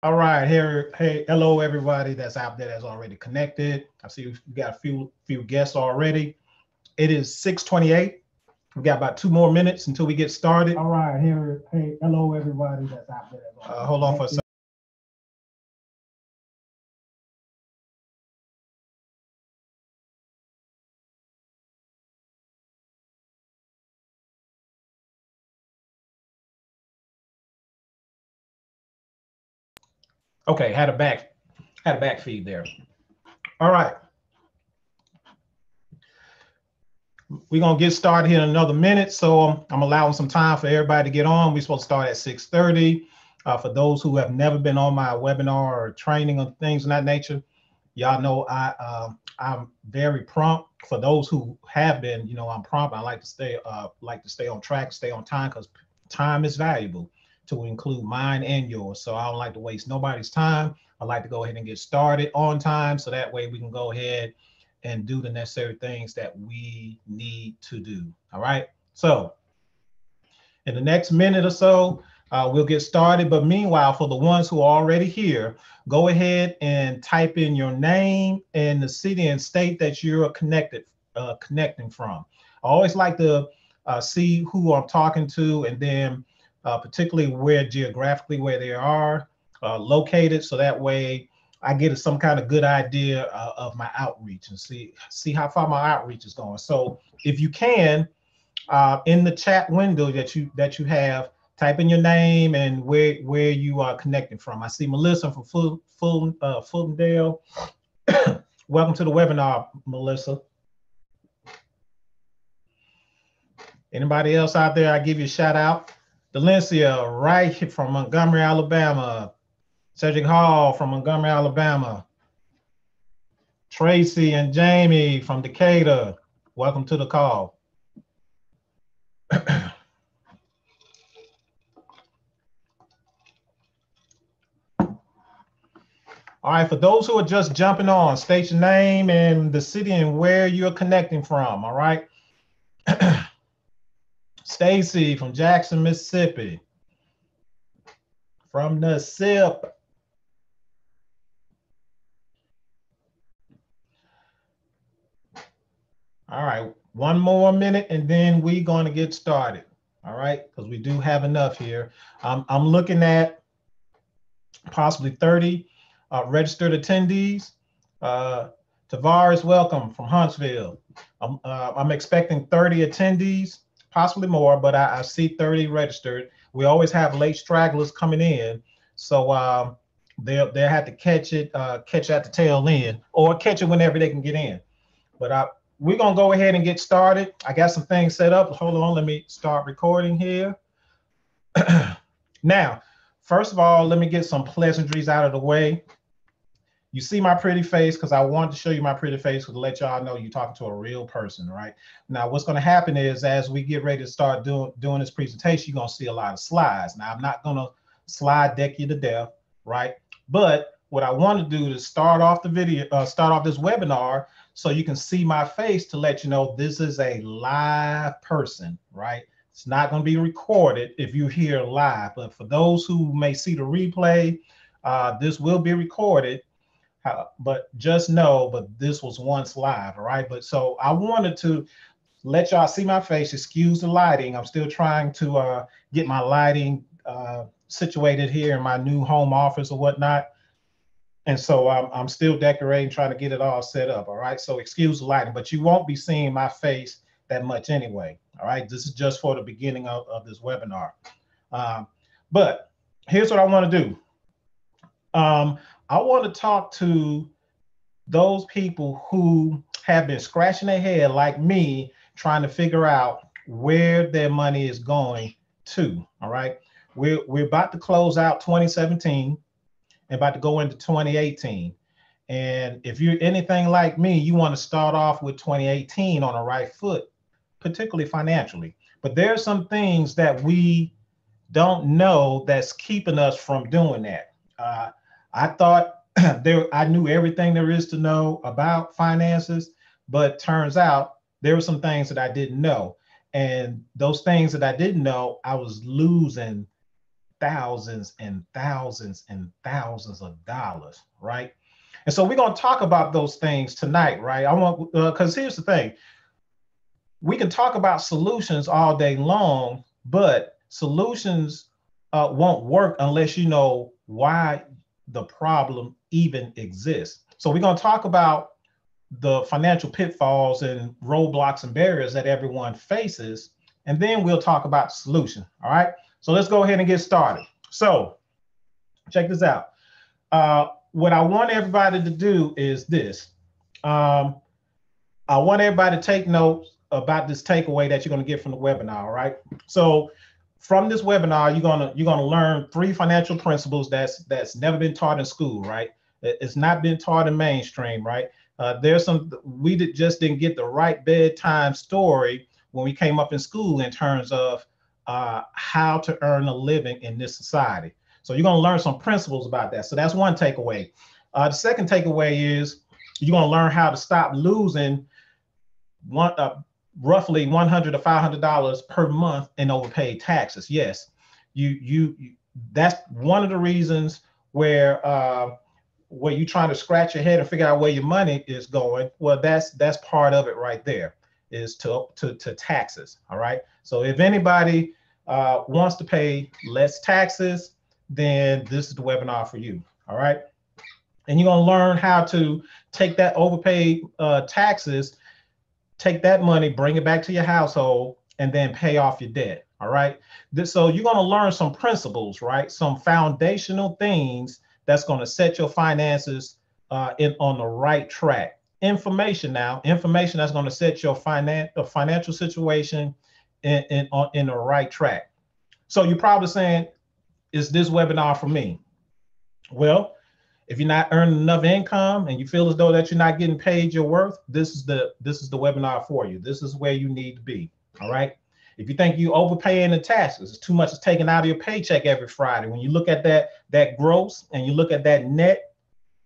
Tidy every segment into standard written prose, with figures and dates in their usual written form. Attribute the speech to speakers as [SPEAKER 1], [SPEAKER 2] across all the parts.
[SPEAKER 1] All right, here, hey, hello everybody that's out there that's already connected. I see we've got a few guests already. It is 6:28. We've got about 2 more minutes until we get started. All right, here, hey, hello everybody that's out there. Hold on for a second. Okay, had a back feed there. All right. We're gonna get started here in another minute, so I'm allowing some time for everybody to get on. We're supposed to start at 6:30. For those who have never been on my webinar or training or things of that nature, y'all know I'm very prompt. For those who have been, I'm prompt. I like to stay on track, stay on time, because time is valuable, to include mine and yours. So I don't like to waste nobody's time. I like to go ahead and get started on time, so that way we can go ahead and do the necessary things that we need to do. All right. So in the next minute or so, we'll get started. But meanwhile, for the ones who are already here, go ahead and type in your name and the city and state that you're connecting from. I always like to see who I'm talking to, and then particularly where geographically where they are located, so that way I get some kind of good idea of my outreach and see how far my outreach is going. So if you can, in the chat window that you have, type in your name and where you are connecting from. I see Melissa from Fultondale. Welcome to the webinar, Melissa. Anybody else out there, I give you a shout out. Delencia, right from Montgomery, Alabama. Cedric Hall from Montgomery, Alabama. Tracy and Jamie from Decatur. Welcome to the call. All right, for those who are just jumping on, state your name and the city and where you're connecting from, all right? Stacy from Jackson, Mississippi. From the SIP. All right, 1 more minute and then we're going to get started. All right, because we do have enough here. I'm looking at possibly 30 registered attendees. Tavares, welcome from Huntsville. I'm expecting 30 attendees, possibly more, but I see 30 registered. We always have late stragglers coming in, so they'll have to catch at the tail end, or catch it whenever they can get in. But we're gonna go ahead and get started. I got some things set up. Hold on, let me start recording here. Now, first of all, let me get some pleasantries out of the way. You see my pretty face because I wanted to show you my pretty face to let y'all know you're talking to a real person, right? Now, what's going to happen is as we get ready to start doing this presentation, you're going to see a lot of slides. Now, I'm not going to slide deck you to death, right? But what I want to do is start off the video, start off this webinar so you can see my face to let you know this is a live person, right? It's not going to be recorded if you're here live, but for those who may see the replay, this will be recorded. But just know, but this was once live, all right? But so I wanted to let y'all see my face. Excuse the lighting. I'm still trying to get my lighting situated here in my new home office or whatnot. And so I'm still decorating, trying to get it all set up, all right? So excuse the lighting, but you won't be seeing my face that much anyway, all right? This is just for the beginning of this webinar. But here's what I want to do. I want to talk to those people who have been scratching their head like me, trying to figure out where their money is going to, all right? We're about to close out 2017 and about to go into 2018. And if you're anything like me, you want to start off with 2018 on the right foot, particularly financially. But there are some things that we don't know that's keeping us from doing that. I thought I knew everything there is to know about finances, but turns out there were some things that I didn't know. And those things that I didn't know, I was losing thousands and thousands and thousands of dollars, right? And so we're going to talk about those things tonight, right? I want, because here's the thing. We can talk about solutions all day long, but solutions won't work unless you know why the problem even exists. So we're going to talk about the financial pitfalls and roadblocks and barriers that everyone faces, and then we'll talk about the solution. All right. So let's go ahead and get started. So check this out. What I want everybody to do is this. I want everybody to take notes about this takeaway that you're going to get from the webinar. All right. So from this webinar, you're gonna learn 3 financial principles that's never been taught in school. Right. It's not been taught in mainstream. Right. There's some, we just didn't get the right bedtime story when we came up in school in terms of how to earn a living in this society. So you're going to learn some principles about that. So that's one takeaway. The second takeaway is you're going to learn how to stop losing roughly $100 to $500 per month in overpaid taxes. Yes, that's one of the reasons where you're trying to scratch your head and figure out where your money is going. Well, that's part of it right there, is to taxes. All right. So if anybody wants to pay less taxes, then this is the webinar for you. All right. And you're going to learn how to take that overpaid taxes, take that money, bring it back to your household, and then pay off your debt. All right. So you're going to learn some principles, right? Some foundational things that's going to set your finances on the right track. Information that's going to set your financial situation in the right track. So you're probably saying, is this webinar for me? Well, if you're not earning enough income and you feel as though that you're not getting paid your worth, this is the webinar for you. This is where you need to be. All right. If you think you overpaying the taxes, it's too much is taken out of your paycheck every Friday. When you look at that gross and you look at that net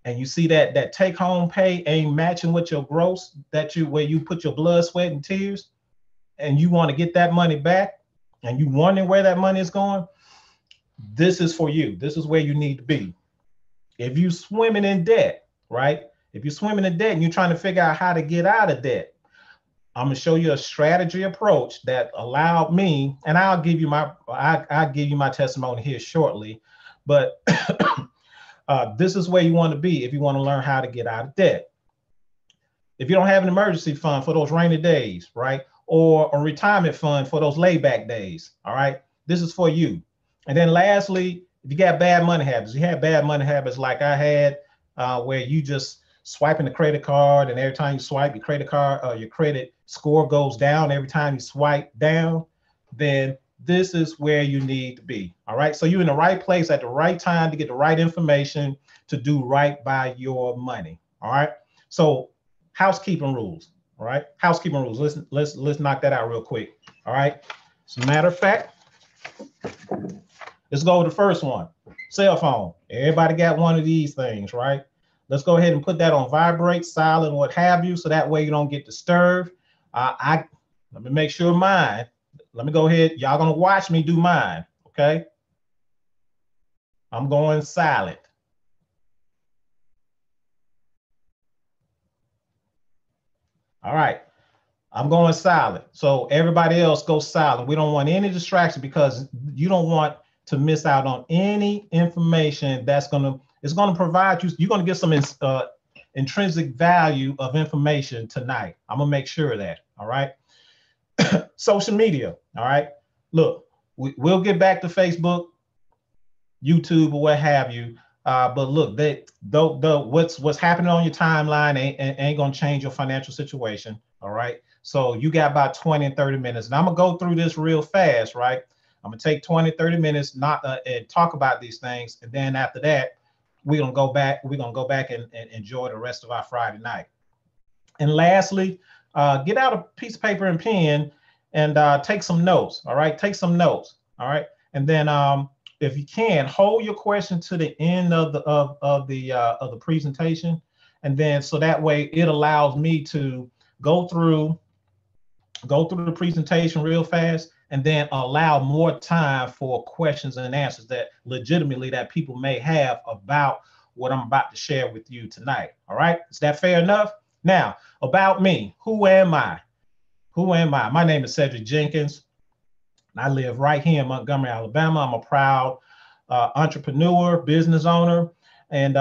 [SPEAKER 1] and you see that take home pay ain't matching with your gross, where you put your blood, sweat, and tears, and you want to get that money back and you wondering where that money is going, this is for you. This is where you need to be. If you're swimming in debt, right? If you're swimming in debt and you're trying to figure out how to get out of debt, I'm gonna show you a strategy approach that allowed me, and I'll give you my testimony here shortly, but this is where you want to be if you want to learn how to get out of debt. If you don't have an emergency fund for those rainy days, right? Or a retirement fund for those layback days, all right? This is for you. And then lastly, if you got bad money habits, you have bad money habits like I had, where you just swiping the credit card, and every time you swipe your credit card, your credit score goes down every time you swipe down, then this is where you need to be. All right. So you're in the right place at the right time to get the right information to do right by your money. All right. So housekeeping rules. All right. Housekeeping rules. Let's knock that out real quick. All right. As a matter of fact, let's go with the first one. Cell phone. Everybody got one of these things, right? Let's go ahead and put that on vibrate, silent, what have you, so that way you don't get disturbed. Let me make sure mine. Let me go ahead. Y'all gonna watch me do mine, okay? I'm going silent. All right, I'm going silent. So everybody else go silent. We don't want any distraction because you don't want to miss out on any information that's it's gonna provide you. You're gonna get some intrinsic value of information tonight. I'm gonna make sure of that. All right. Social media. All right. Look, we'll get back to Facebook, YouTube, or what have you. But look, what's happening on your timeline ain't gonna change your financial situation. All right. So you got about 20 and 30 minutes. And I'm gonna go through this real fast, right? I'm gonna take 20, 30 minutes, and talk about these things. And then after that, we're gonna go back and enjoy the rest of our Friday night. And lastly, get out a piece of paper and pen and take some notes. All right, take some notes. All right, and then if you can, hold your question to the end of the presentation, and then so that way it allows me to go through the presentation real fast and then allow more time for questions and answers that legitimately that people may have about what I'm about to share with you tonight. All right, is that fair enough? Now, about me, who am I? Who am I? My name is Cedric Jenkins. I live right here in Montgomery, Alabama. I'm a proud entrepreneur, business owner, and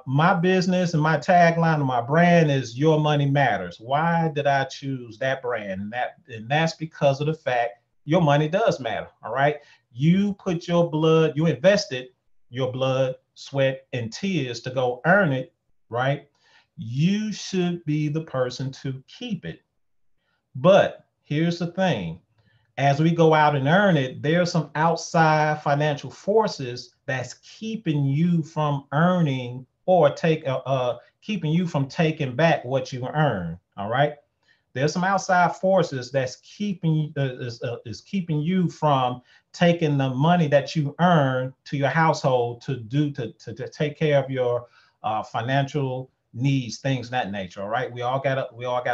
[SPEAKER 1] my business and my tagline and my brand is "Your Money Matters." Why did I choose that brand? And that's because of the fact your money does matter. All right, you put your blood, you invested your blood, sweat, and tears to go earn it. Right, you should be the person to keep it. But here's the thing, as we go out and earn it, there's some outside financial forces that's keeping you from earning or keeping you from taking back what you earn. All right. There's some outside forces that's keeping you from taking the money that you earn to your household to take care of your financial needs, things of that nature. All right. We all got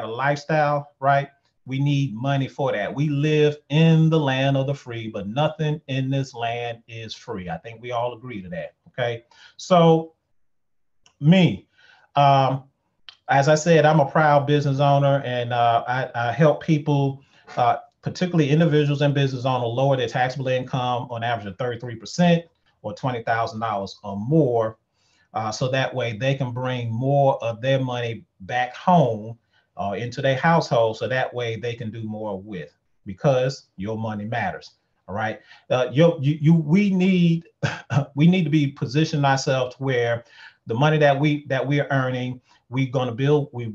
[SPEAKER 1] a lifestyle, right? We need money for that. We live in the land of the free, but nothing in this land is free. I think we all agree to that. Okay. So me, um, as I said, I'm a proud business owner, and I help people, particularly individuals and business owners, lower their taxable income on average of 33% or $20,000 or more. So that way they can bring more of their money back home into their household. So that way they can do more with, because your money matters. All right. We need we need to be positioned ourselves to where the money that we're earning, we're going to build we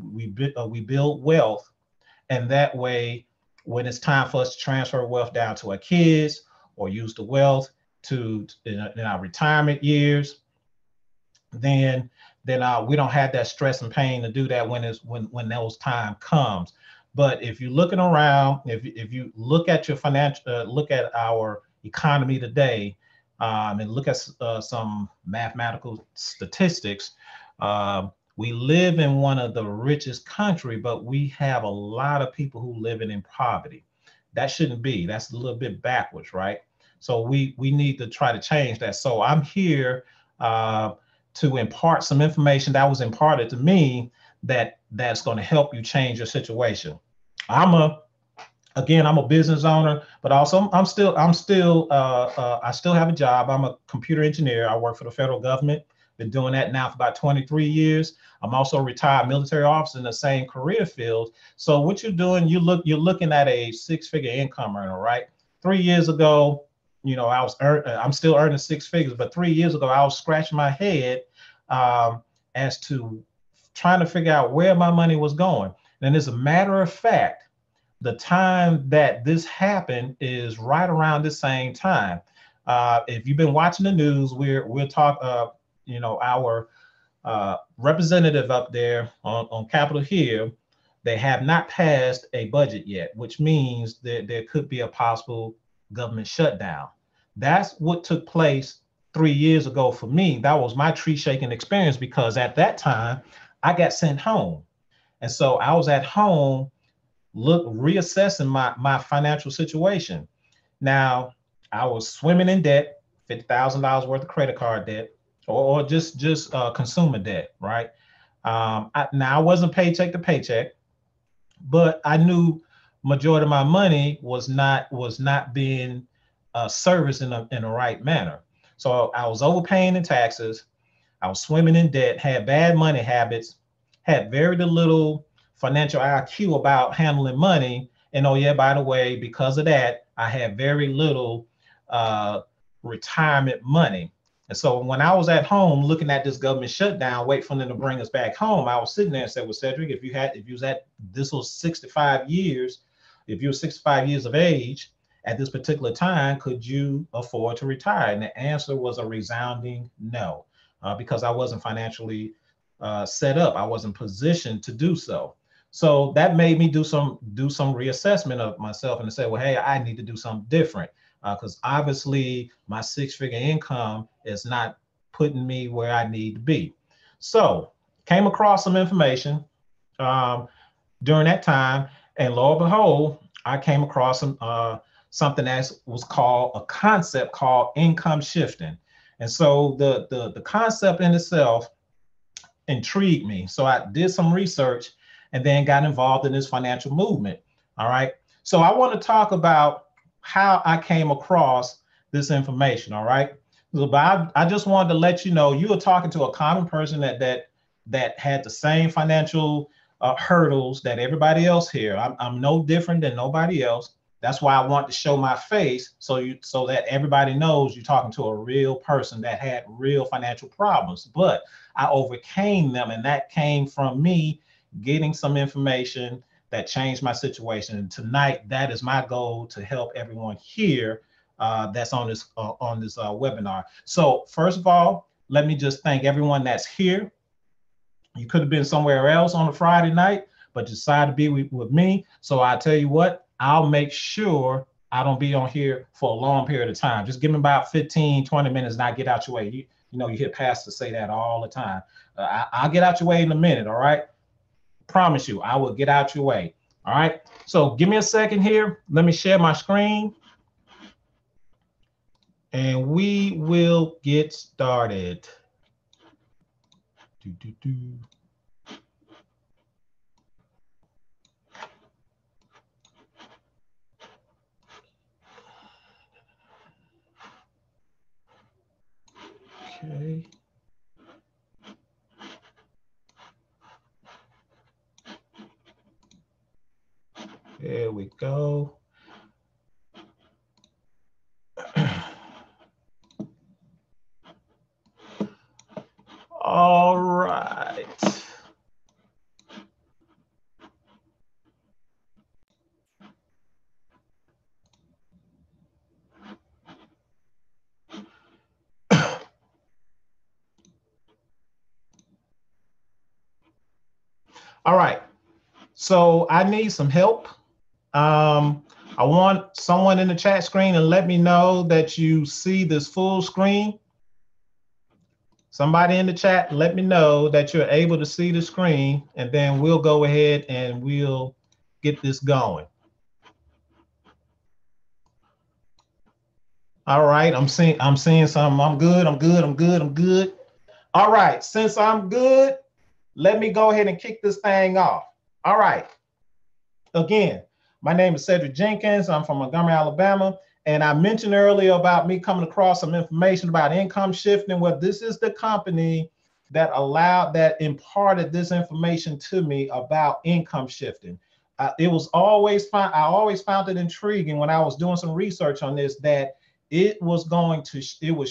[SPEAKER 1] build wealth, and that way when it's time for us to transfer wealth down to our kids or use the wealth to in our retirement years, then we don't have that stress and pain to do that when those time comes. But if you're looking around, if you look at your financial, look at our economy today, and look at some mathematical statistics, we live in one of the richest country, but we have a lot of people who live in poverty. That shouldn't be. That's a little bit backwards, right? So we need to try to change that. So I'm here to impart some information that was imparted to me that's going to help you change your situation. I'm a business owner, but also I still have a job. I'm a computer engineer. I work for the federal government. Been doing that now for about 23 years. I'm also a retired military officer in the same career field. So what you're doing, you're looking at a six-figure income earner, right? 3 years ago, I'm still earning six figures, but 3 years ago, I was scratching my head as to trying to figure out where my money was going. And as a matter of fact, the time that this happened is right around the same time. If you've been watching the news, we'll talk. Our representative up there on Capitol Hill, they have not passed a budget yet, which means that there could be a possible government shutdown. That's what took place 3 years ago for me. That was my tree shaking experience, because at that time I got sent home. And so I was at home reassessing my financial situation. Now I was swimming in debt, $50,000 worth of credit card debt, or just consumer debt, right? Now I wasn't paycheck to paycheck, but I knew majority of my money was not being serviced in a right manner. So I was overpaying in taxes. I was swimming in debt, had bad money habits, had very little financial IQ about handling money. And oh yeah, by the way, because of that, I had very little retirement money. And so when I was at home looking at this government shutdown, wait for them to bring us back home, I was sitting there and said, well, Cedric, if you was at, this was 65 years, if you were 65 years of age at this particular time, could you afford to retire? And the answer was a resounding no, because I wasn't financially set up. I wasn't positioned to do so. So that made me do some reassessment of myself and say, well, hey, I need to do something different, because obviously my six-figure income is not putting me where I need to be. So came across some information during that time, and lo and behold, I came across something that was called a concept called income shifting. And so the concept in itself intrigued me. So I did some research and then got involved in this financial movement. All right. So I want to talk about how I came across this information. All right. So, but I just wanted to let you know you were talking to a common person that had the same financial hurdles that everybody else here. I'm no different than nobody else. That's why I want to show my face so that everybody knows you're talking to a real person that had real financial problems. But I overcame them, and that came from me getting some information that changed my situation. And tonight, that is my goal, to help everyone here that's on this webinar. So first of all, let me just thank everyone that's here. You could have been somewhere else on a Friday night, but decided to be with me. So I tell you what, I'll make sure I don't be on here for a long period of time. Just give me about 15, 20 minutes and I get out your way. You know, you hear pastors say that all the time. I'll get out your way in a minute, all right? Promise you, I will get out your way, all right? So give me a second here. Let me share my screen. And we will get started. Okay. There we go. All right. All right. So I need some help. I want someone in the chat screen to let me know that you see this full screen. Somebody in the chat, let me know that you're able to see the screen, and then we'll go ahead and we'll get this going. All right, I'm seeing something. I'm good. All right, since I'm good, let me go ahead and kick this thing off. All right. Again, my name is Cedric Jenkins. I'm from Montgomery, Alabama. And I mentioned earlier about me coming across some information about income shifting. Well, this is the company that imparted this information to me about income shifting. It was always fun. I always found it intriguing when I was doing some research on this, that it was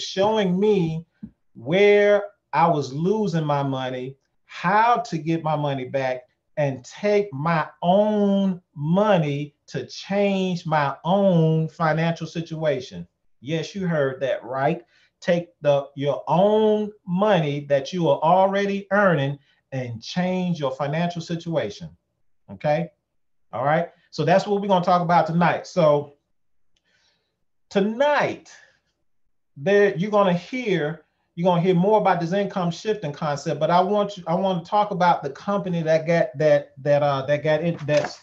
[SPEAKER 1] showing me where I was losing my money, how to get my money back, and take my own money to change my own financial situation. Yes, you heard that right. Take your own money that you are already earning and change your financial situation. Okay. All right. So that's what we're going to talk about tonight. So tonight, you're going to hear more about this income shifting concept, but I want to talk about the company that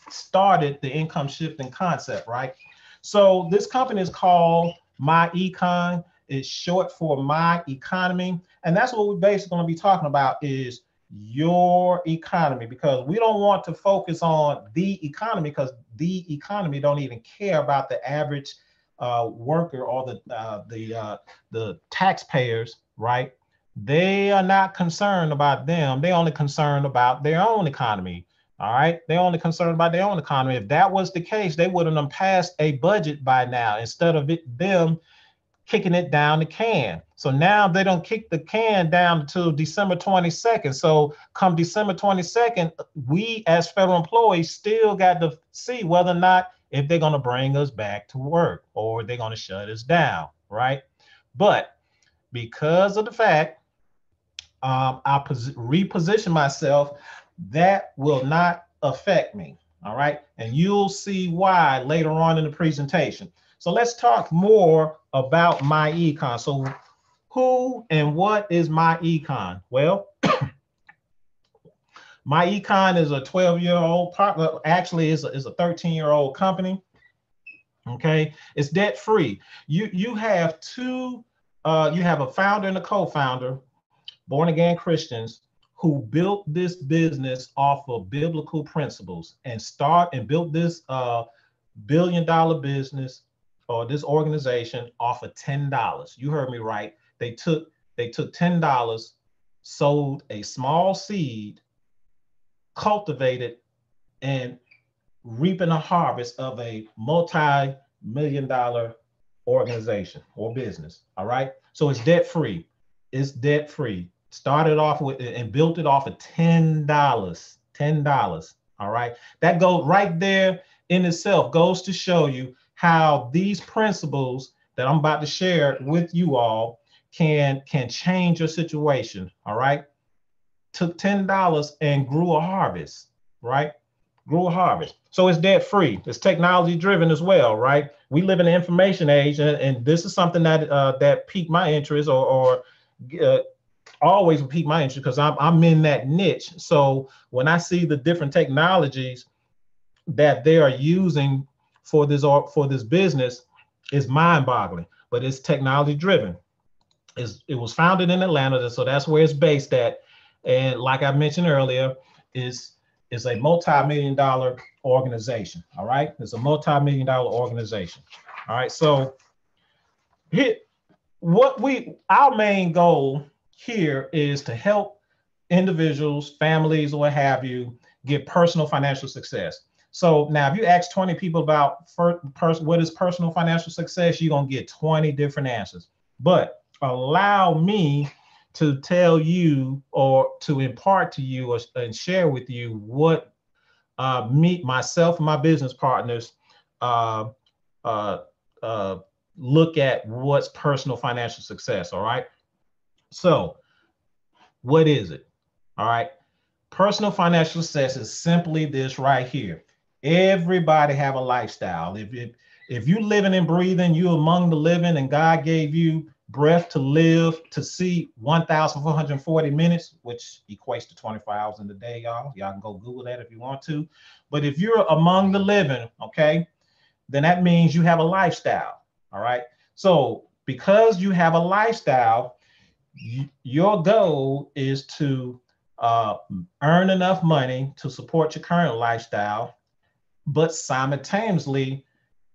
[SPEAKER 1] started the income shifting concept, right? So this company is called MyEcon. It's short for My Economy, and that's what we're basically going to be talking about, is your economy, because we don't want to focus on the economy, because the economy don't even care about the average worker or the taxpayers, right? They are not concerned about them. They're only concerned about their own economy. All right. They're only concerned about their own economy. If that was the case, they wouldn't have passed a budget by now, instead of them kicking it down the can. So now they don't kick the can down to December 22nd. So come December 22nd, we as federal employees still got to see whether or not if they're going to bring us back to work or they're going to shut us down, right? But because of the fact I reposition myself, that will not affect me, all right? And you'll see why later on in the presentation. So let's talk more about MyEcon. So who and what is MyEcon? Well, MyEcon is a 12-year-old, actually is a 13-year-old company. Okay, it's debt free. You have two. You have a founder and a co-founder, born again Christians, who built this business off of biblical principles and built this billion-dollar business or this organization off of $10. You heard me right. They took $10, sold a small seed, cultivated, and reaping a harvest of a multi-million dollar organization or business. All right. So it's debt free. It's debt free. Started off with and built it off of $10. $10. All right. That goes right there in itself, goes to show you how these principles that I'm about to share with you all can change your situation. All right. Took $10 and grew a harvest, right? Grew a harvest. So it's debt free. It's technology driven as well, right? We live in the information age, and this is something that piqued my interest, or always piqued my interest because I'm in that niche. So when I see the different technologies that they are using for this business, is mind boggling. But it's technology driven. It was founded in Atlanta, so that's where it's based at. And like I mentioned earlier, is a multi-million dollar organization. All right, it's a multi-million dollar organization. All right, so here, our main goal here is to help individuals, families, or what have you, get personal financial success. So now, if you ask 20 people about what is personal financial success, you're gonna get 20 different answers. But allow me to tell you, or to impart to you, and share with you what myself and my business partners uh, uh, look at what's personal financial success. All right. So what is it? All right. Personal financial success is simply this right here. Everybody have a lifestyle. If you living and breathing, you among the living, and God gave you breath to live, to see 1,440 minutes, which equates to 24 hours in the day, y'all. Y'all can go Google that if you want to. But if you're among the living, okay, then that means you have a lifestyle. All right. So because you have a lifestyle, your goal is to earn enough money to support your current lifestyle, but simultaneously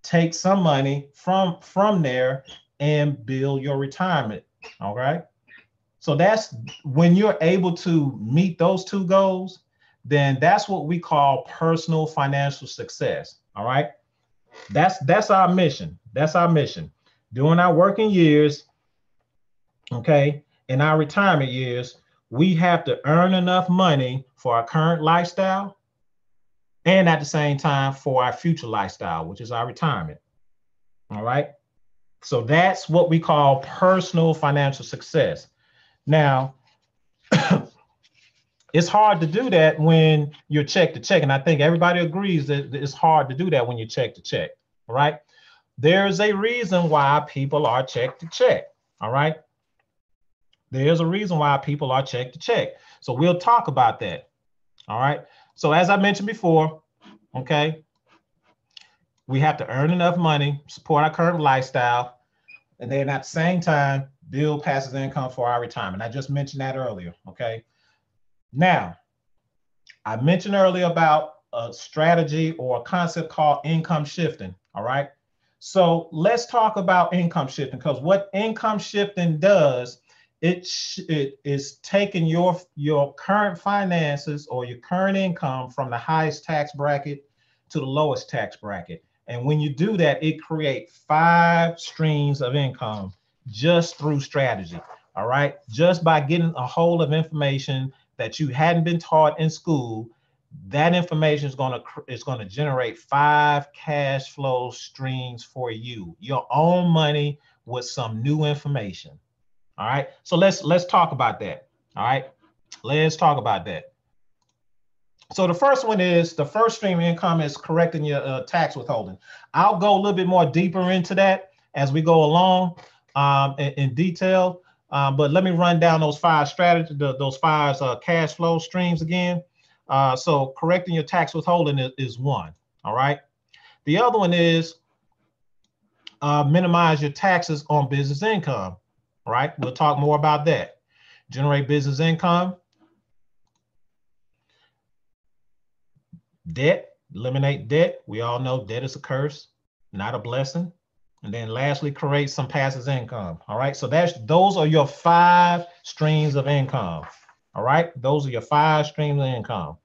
[SPEAKER 1] take some money from there and build your retirement. All right. So that's when you're able to meet those two goals, then that's what we call personal financial success. All right. That's our mission. That's our mission. During our working years, okay, in our retirement years, we have to earn enough money for our current lifestyle and at the same time for our future lifestyle, which is our retirement. All right. So that's what we call personal financial success. Now, it's hard to do that when you're check to check. And I think everybody agrees that it's hard to do that when you're check to check. All right. There's a reason why people are check to check. All right. There's a reason why people are check to check. So we'll talk about that. All right. So as I mentioned before, okay, we have to earn enough money, support our current lifestyle, and then at the same time, build passive income for our retirement. I just mentioned that earlier. Okay. Now, I mentioned earlier about a strategy or a concept called income shifting. All right. So let's talk about income shifting, because what income shifting does, it is taking your current finances or your current income from the highest tax bracket to the lowest tax bracket. And when you do that, it creates 5 streams of income just through strategy. All right. Just by getting a hold of information that you hadn't been taught in school, that information is going to generate 5 cash flow streams for you, your own money with some new information. All right. So let's talk about that. All right. Let's talk about that. So the first stream of income is correcting your tax withholding. I'll go a little bit more deeper into that as we go along in detail. But let me run down those 5 strategies, those 5 cash flow streams again. So correcting your tax withholding is one. All right. The other one is minimize your taxes on business income, right? We'll talk more about that. Generate business income. Debt, eliminate debt. We all know debt is a curse, not a blessing. And then lastly, create some passive income. All right. So those are your 5 streams of income. All right. Those are your 5 streams of income.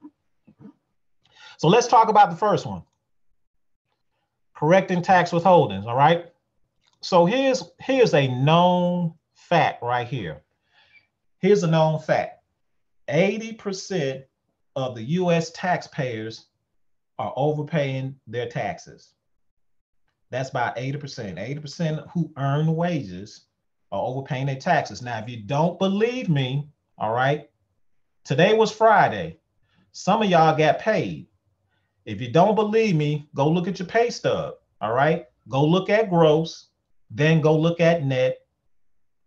[SPEAKER 1] So let's talk about the first one. Correcting tax withholdings. All right. So here's a known fact right here. Here's a known fact. 80% of the US taxpayers are overpaying their taxes. That's about 80%. 80% who earn wages are overpaying their taxes. Now, if you don't believe me, all right, today was Friday. Some of y'all got paid. If you don't believe me, go look at your pay stub, all right? Go look at gross, then go look at net,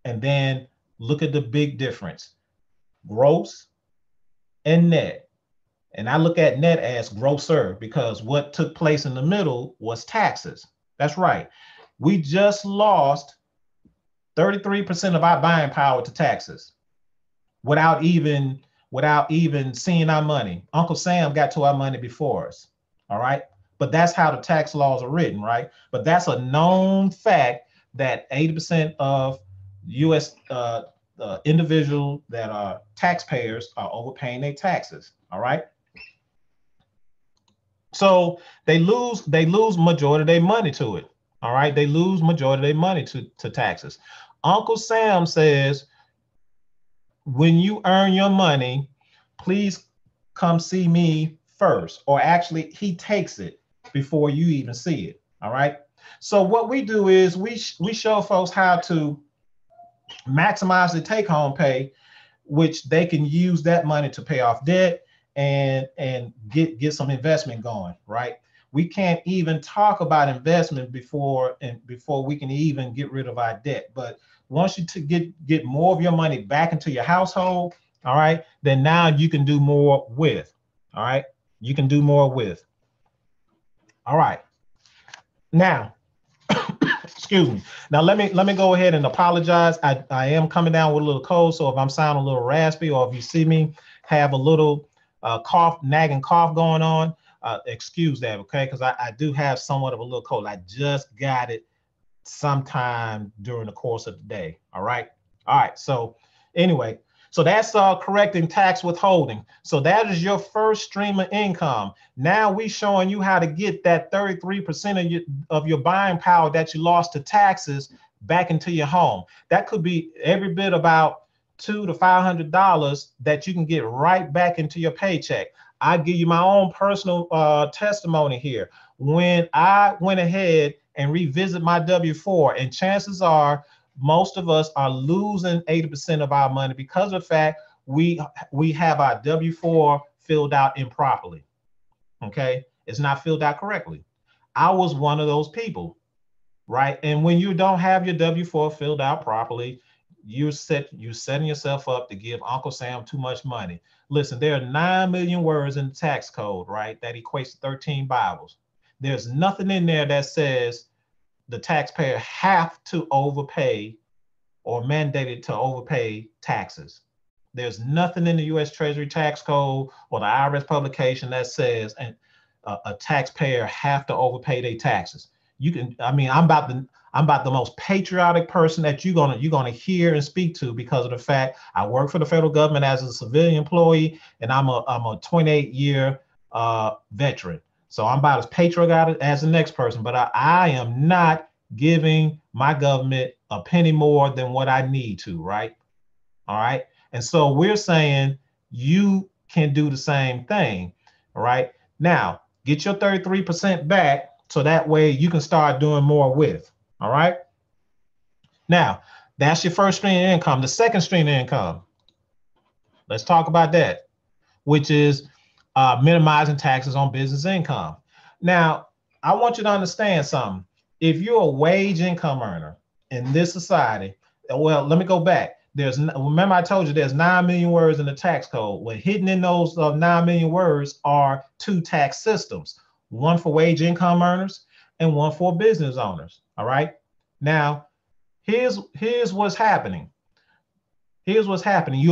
[SPEAKER 1] and then look at the big difference. Gross and net. And I look at net as grosser because what took place in the middle was taxes. That's right. We just lost 33% of our buying power to taxes without even seeing our money. Uncle Sam got to our money before us. All right. But that's how the tax laws are written, right? But that's a known fact that 80% of US individuals that are taxpayers are overpaying their taxes. All right. So they lose majority of their money to it. All right. They lose majority of their money to taxes. Uncle Sam says, when you earn your money, please come see me first. Or actually, he takes it before you even see it. All right. So what we do is we show folks how to maximize the take-home pay, which they can use that money to pay off debt and get some investment going, right? We can't even talk about investment before we can even get rid of our debt. But once you get more of your money back into your household, all right, then now you can do more with. All right, you can do more with. All right. Now, excuse me. Now let me go ahead and apologize. I am coming down with a little cold, so if I'm sounding a little raspy or if you see me have a little nagging cough going on, excuse that, okay? Because I do have somewhat of a little cold. I just got it sometime during the course of the day. All right. So anyway, so that's correcting tax withholding. So that is your first stream of income. Now we showing you how to get that 33% of your buying power that you lost to taxes back into your home. That could be every bit about $200 to $500 that you can get right back into your paycheck. I give you my own personal testimony here. When I went ahead and revisit my W-4, and chances are most of us are losing 80% of our money because of the fact we have our W-4 filled out improperly. Okay, it's not filled out correctly. I was one of those people, right? And when you don't have your W-4 filled out properly, you're setting yourself up to give Uncle Sam too much money. Listen, there are 9 million words in the tax code, right? That equates to 13 Bibles. There's nothing in there that says the taxpayer have to overpay or mandated to overpay taxes. There's nothing in the U.S. Treasury tax code or the IRS publication that says a taxpayer have to overpay their taxes. You can, I mean, I'm about the most patriotic person that you're gonna hear and speak to because of the fact I work for the federal government as a civilian employee, and I'm a 28-year veteran. So I'm about as patriotic as the next person, but I am not giving my government a penny more than what I need to, right? All right. And so we're saying you can do the same thing, all right? Now, get your 33% back so that way you can start doing more with, all right? Now, that's your first stream of income. The second stream of income, let's talk about that, which is minimizing taxes on business income. Now, I want you to understand something. If you're a wage income earner in this society, well, let me go back. Remember I told you there's 9 million words in the tax code. Well, hidden in those 9 million words are 2 tax systems, one for wage income earners and one for business owners. All right. Now, here's what's happening. Here's what's happening.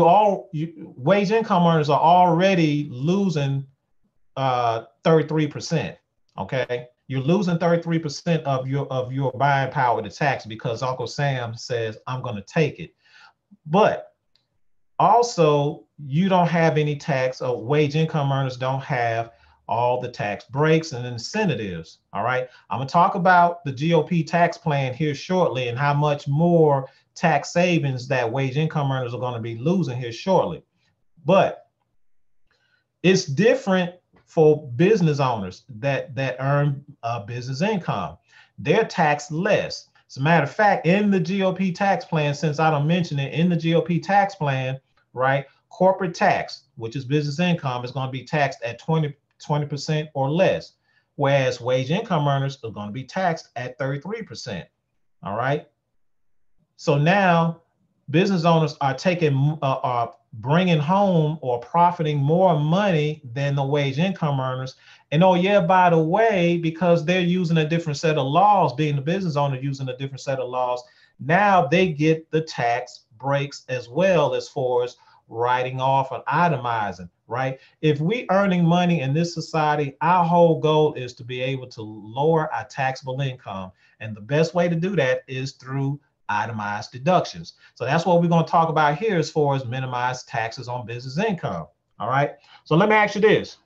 [SPEAKER 1] Wage income earners are already losing 33%. Okay. You're losing 33% of your buying power to tax because Uncle Sam says, I'm going to take it. But also, you don't have any tax, or wage income earners don't have all the tax breaks and incentives. All right. I'm going to talk about the GOP tax plan here shortly and how much more tax savings that wage income earners are going to be losing here shortly. But it's different for business owners that earn business income. They're taxed less. As a matter of fact, in the GOP tax plan, since I don't mention it, in the GOP tax plan, right, corporate tax, which is business income, is going to be taxed at 20% or less, whereas wage income earners are going to be taxed at 33%. All right. So now business owners are bringing home or profiting more money than the wage income earners. And oh yeah, by the way, because they're using a different set of laws, being the business owner using a different set of laws, now they get the tax breaks as well, as far as writing off and itemizing, right? If we earning money in this society, our whole goal is to be able to lower our taxable income. And the best way to do that is through itemized deductions. So that's what we're going to talk about here as far as minimized taxes on business income. All right. So let me ask you this.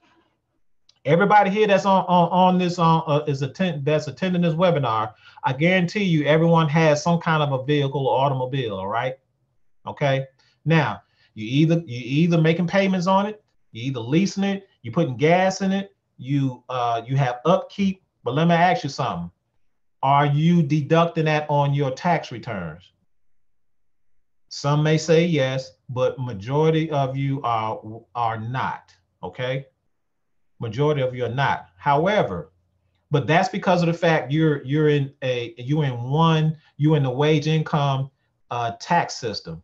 [SPEAKER 1] Everybody here that's on this that's attending this webinar, I guarantee you everyone has some kind of a vehicle or automobile. All right. Okay. Now you either making payments on it, you either leasing it, you putting gas in it, you have upkeep. But let me ask you something. Are you deducting that on your tax returns? Some may say yes, but majority of you are not. Okay. Majority of you are not. However, but that's because of the fact you're in the wage income tax system.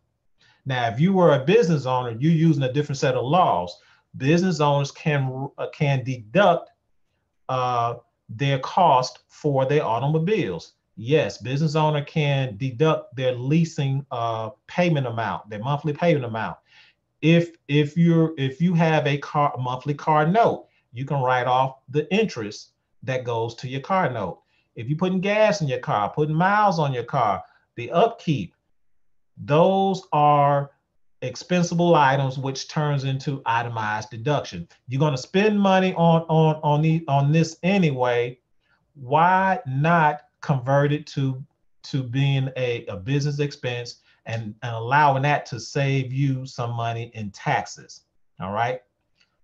[SPEAKER 1] Now, if you were a business owner, you're using a different set of laws. Business owners can deduct their cost for their automobiles. Yes, business owner can deduct their leasing payment amount, their monthly payment amount. If you have a monthly car note, you can write off the interest that goes to your car note. If you're putting gas in your car, putting miles on your car, the upkeep, those are expensable items, which turns into itemized deduction. You're going to spend money on this anyway. Why not convert it to being a business expense and allowing that to save you some money in taxes? All right.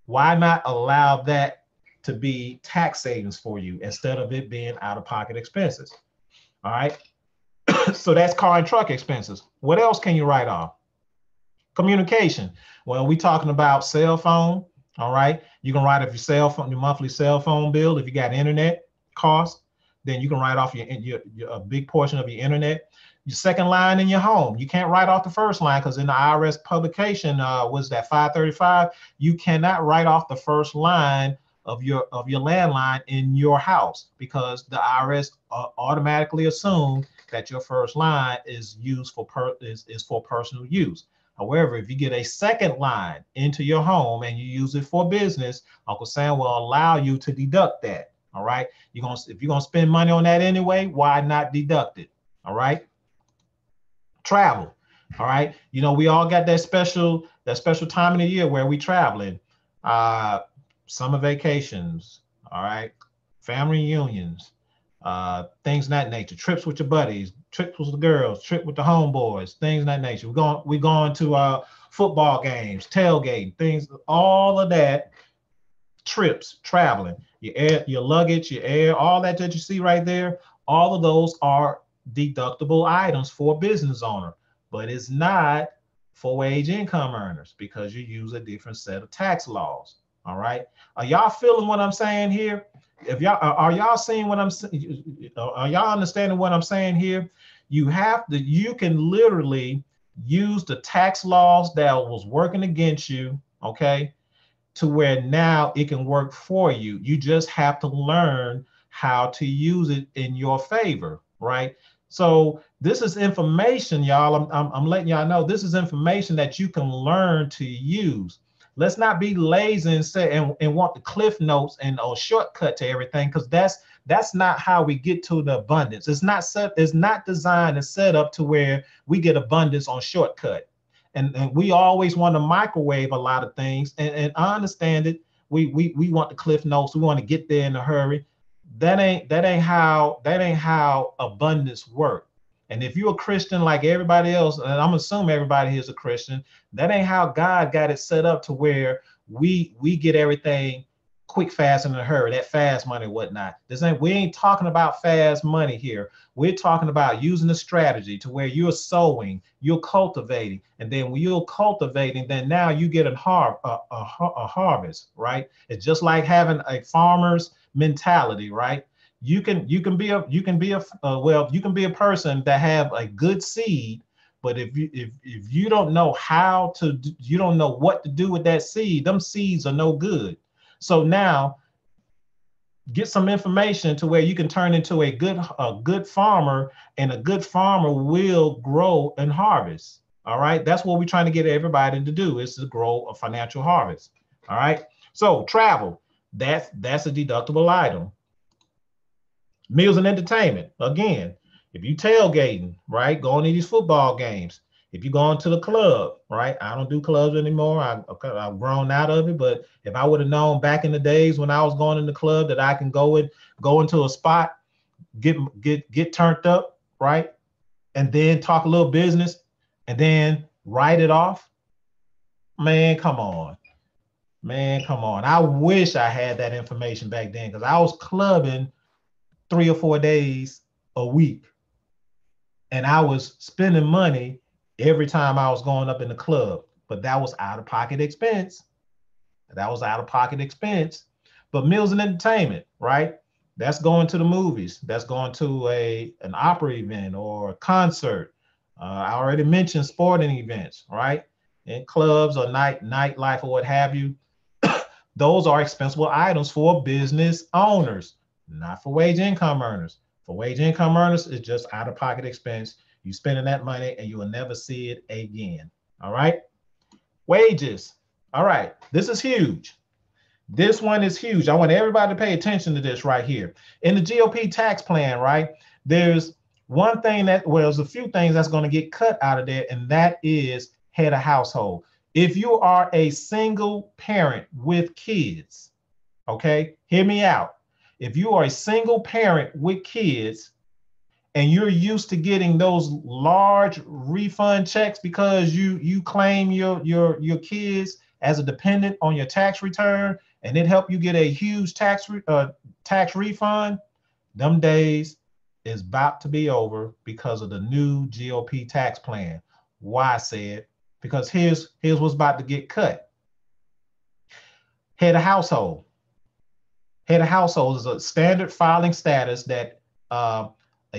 [SPEAKER 1] Why not allow that to be tax savings for you instead of it being out-of-pocket expenses? All right. So that's car and truck expenses. What else can you write off? Communication. Well, we're talking about cell phone. All right. You can write off your cell phone, your monthly cell phone bill. If you got internet cost, then you can write off a big portion of your internet. Your second line in your home, you can't write off the first line because in the IRS publication, was that 535, you cannot write off the first line of your landline in your house because the IRS automatically assume that your first line is used for personal use. However, if you get a second line into your home and you use it for business, Uncle Sam will allow you to deduct that. All right. If you're gonna spend money on that anyway, why not deduct it? All right. Travel. All right. You know, we all got that special time in the year where we traveling. Summer vacations. All right. Family reunions. Things of that nature. Trips with your buddies, trips with the girls, trip with the homeboys, things of that nature. We're going to football games, tailgating, things, all of that. Trips, traveling, your luggage, your air, all that you see right there, all of those are deductible items for a business owner, but it's not for wage income earners because you use a different set of tax laws. All right. Are y'all feeling what I'm saying here? If y'all are y'all seeing what I'm saying? Are y'all understanding what I'm saying here? You can literally use the tax laws that was working against you, okay, to where now it can work for you. You just have to learn how to use it in your favor. right? So this is information, y'all. I'm letting y'all know this is information that you can learn to use. Let's not be lazy and say and want the cliff notes and or shortcut to everything, because that's not how we get to the abundance. It's not designed and set up to where we get abundance on shortcut. And we always want to microwave a lot of things. And I understand it. We want the cliff notes. We want to get there in a hurry. That ain't how abundance work. And if you're a Christian like everybody else, and I'm assuming everybody here is a Christian, that ain't how God got it set up to where we get everything quick, fast, and in a hurry, that fast money and whatnot. We ain't talking about fast money here. We're talking about using a strategy to where you're sowing, you're cultivating, and then when you're cultivating, then now you get a harvest, right? It's just like having a farmer's mentality, right? You can be a person that have a good seed, but if you don't know how to, you don't know what to do with that seed, them seeds are no good. So now get some information to where you can turn into a good farmer, and a good farmer will grow and harvest. All right. That's what we're trying to get everybody to do, is to grow a financial harvest. All right. So travel, that's a deductible item. Meals and entertainment. Again, if you tailgating, right, going to these football games, if you're going to the club, right? I don't do clubs anymore. I've grown out of it. But if I would have known back in the days when I was going in the club that I can go into a spot, get turned up, right, and then talk a little business, and then write it off, man, come on. Man, come on. I wish I had that information back then, because I was clubbing 3 or 4 days a week, and I was spending money every time I was going up in the club. But that was out of pocket expense. But meals and entertainment, right? That's going to the movies. That's going to an opera event or a concert. I already mentioned sporting events, right? In clubs or nightlife or what have you. Those are expensive items for business owners, not for wage income earners. For wage income earners, it's just out of pocket expense. You spending that money and you will never see it again. All right. Wages. All right. This is huge. This one is huge. I want everybody to pay attention to this right here. In the GOP tax plan, right, there's one thing there's a few things that's going to get cut out of there, and that is head of household. If you are a single parent with kids, okay, hear me out. If you are a single parent with kids and you're used to getting those large refund checks because you claim your kids as a dependent on your tax return, and it helped you get a huge tax refund, them days is about to be over because of the new GOP tax plan. Why I said? Because here's what's about to get cut. Head of household. Head of household is a standard filing status that a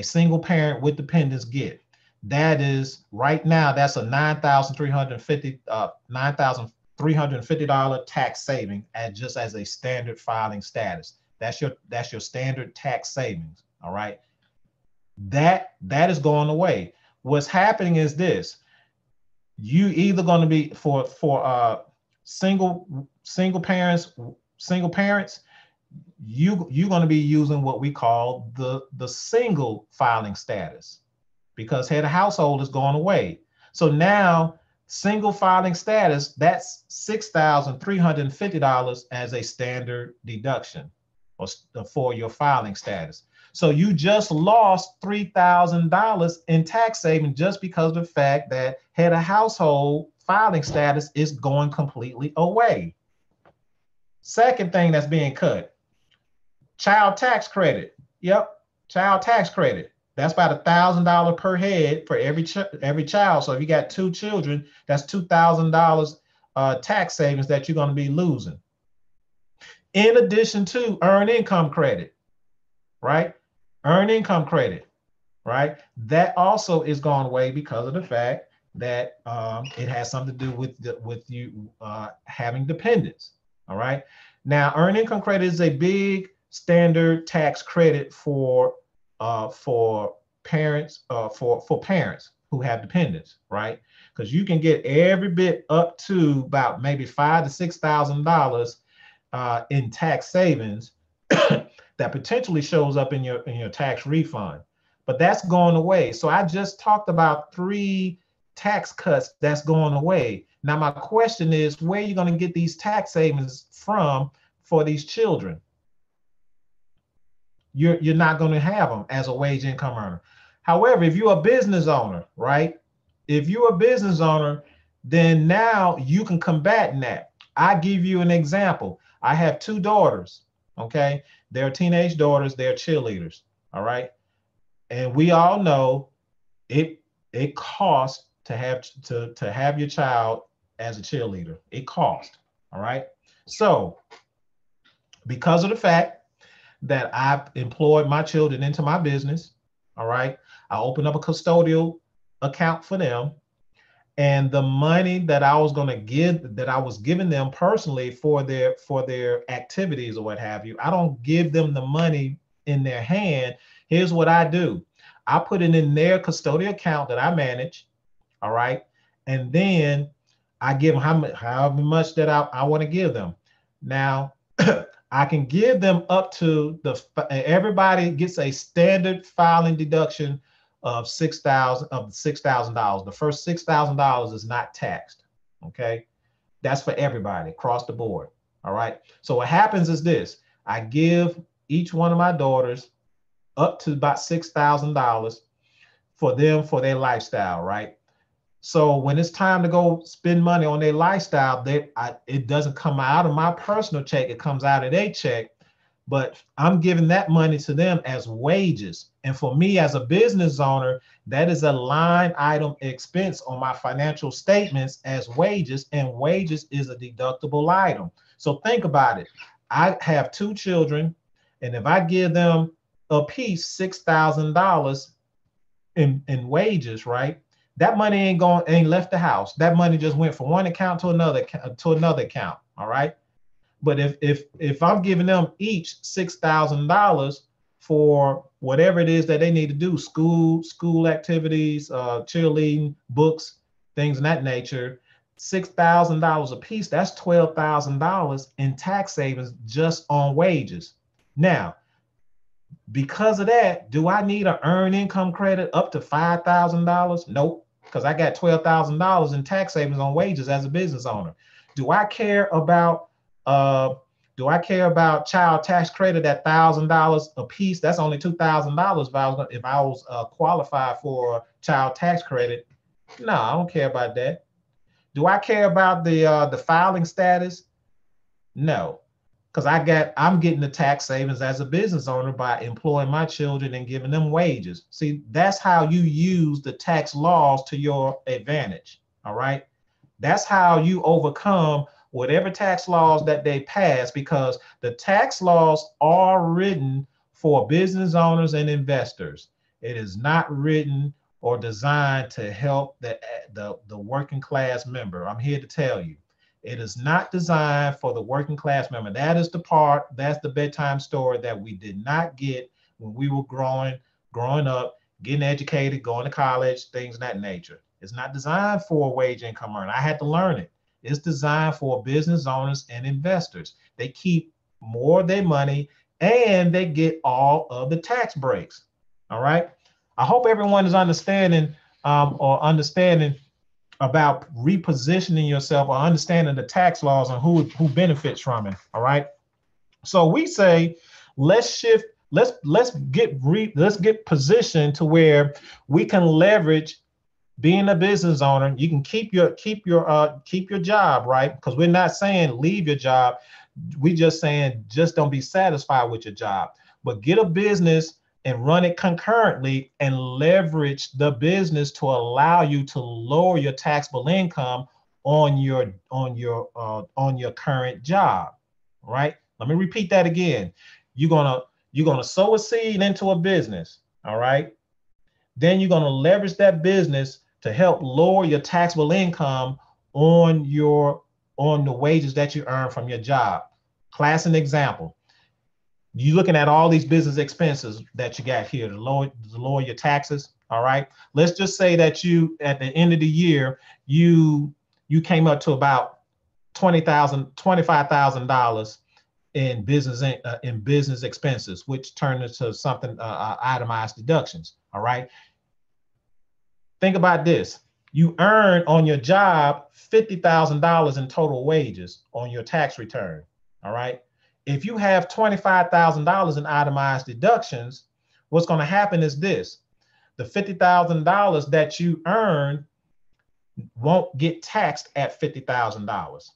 [SPEAKER 1] single parent with dependents get. That is right now, that's a $9,350 tax saving just as a standard filing status. That's your standard tax savings. All right. That is going away. What's happening is this: you either going to be for single parents, you're going to be using what we call the single filing status, because head of household is going away. So now single filing status, that's $6,350 as a standard deduction for your filing status. So you just lost $3,000 in tax saving just because of the fact that head of household filing status is going completely away. Second thing that's being cut, child tax credit. Yep, child tax credit. That's about $1,000 per head for every child. So if you got 2 children, that's $2,000 tax savings that you're going to be losing. In addition to earned income credit, right? Earned income credit, right? That also is gone away because of the fact that it has something to do with you having dependents. All right. Now, earned income credit is a big standard tax credit for parents, for parents who have dependents, right? Because you can get every bit up to about maybe $5,000 to $6,000 in tax savings that potentially shows up in your tax refund. But that's going away. So I just talked about 3 tax cuts that's going away. Now my question is, where are you going to get these tax savings from for these children? You're not going to have them as a wage income earner. However, if you're a business owner, right? If you're a business owner, then now you can combat that. I give you an example. I have 2 daughters, okay? They're teenage daughters, they're cheerleaders, all right? And we all know it costs to have your child as a cheerleader. It costs, all right? So because of the fact that I've employed my children into my business, all right, I opened up a custodial account for them. And the money that I was going to give, that I was giving them personally for their activities or what have you, I don't give them the money in their hand. Here's what I do. I put it in their custodial account that I manage, all right? And then I give them however much that I want to give them. Now, I can give them up to everybody gets a standard filing deduction of $6,000. The first $6,000 is not taxed. Okay, that's for everybody across the board. All right. So what happens is this: I give each one of my daughters up to about $6,000 for their lifestyle. Right. So when it's time to go spend money on their lifestyle, it doesn't come out of my personal check. It comes out of their check, but I'm giving that money to them as wages. And for me as a business owner, that is a line item expense on my financial statements as wages, and wages is a deductible item. So think about it. I have 2 children, and if I give them a piece $6,000 in wages, right? That money ain't left the house. That money just went from one account to another account. All right. But if I'm giving them each $6,000 for whatever it is that they need to do, school activities, cheerleading, books, things of that nature, $6,000 a piece, that's $12,000 in tax savings just on wages. Now, because of that, do I need an earned income credit up to $5,000? Nope, because I got $12,000 in tax savings on wages as a business owner. Do I care about child tax credit at $1,000 a piece? That's only $2,000 if I was qualified for child tax credit. No, I don't care about that. Do I care about the filing status? No. Because I'm getting the tax savings as a business owner by employing my children and giving them wages. See, that's how you use the tax laws to your advantage. All right. That's how you overcome whatever tax laws that they pass, because the tax laws are written for business owners and investors. It is not written or designed to help the working class member. I'm here to tell you. It is not designed for the working class member. That's the bedtime story that we did not get when we were growing up, getting educated, going to college, things of that nature. It's not designed for a wage income earner. I had to learn it. It's designed for business owners and investors. They keep more of their money and they get all of the tax breaks. All right. I hope everyone is understanding about repositioning yourself or understanding the tax laws and who benefits from it. All right. So we say, let's get positioned to where we can leverage being a business owner. You can keep your job, right? Because we're not saying leave your job. We just saying just don't be satisfied with your job, but get a business and run it concurrently and leverage the business to allow you to lower your taxable income on your current job, right? Let me repeat that again. You're gonna sow a seed into a business, all right? Then you're gonna leverage that business to help lower your taxable income on the wages that you earn from your job. Class, an example. You're looking at all these business expenses that you got here to lower your taxes. All right. Let's just say that you, at the end of the year, you came up to about $25,000 in business expenses, which turned into something itemized deductions. All right. Think about this. You earn on your job $50,000 in total wages on your tax return. All right. If you have $25,000 in itemized deductions, what's going to happen is this: the $50,000 that you earn won't get taxed at $50,000.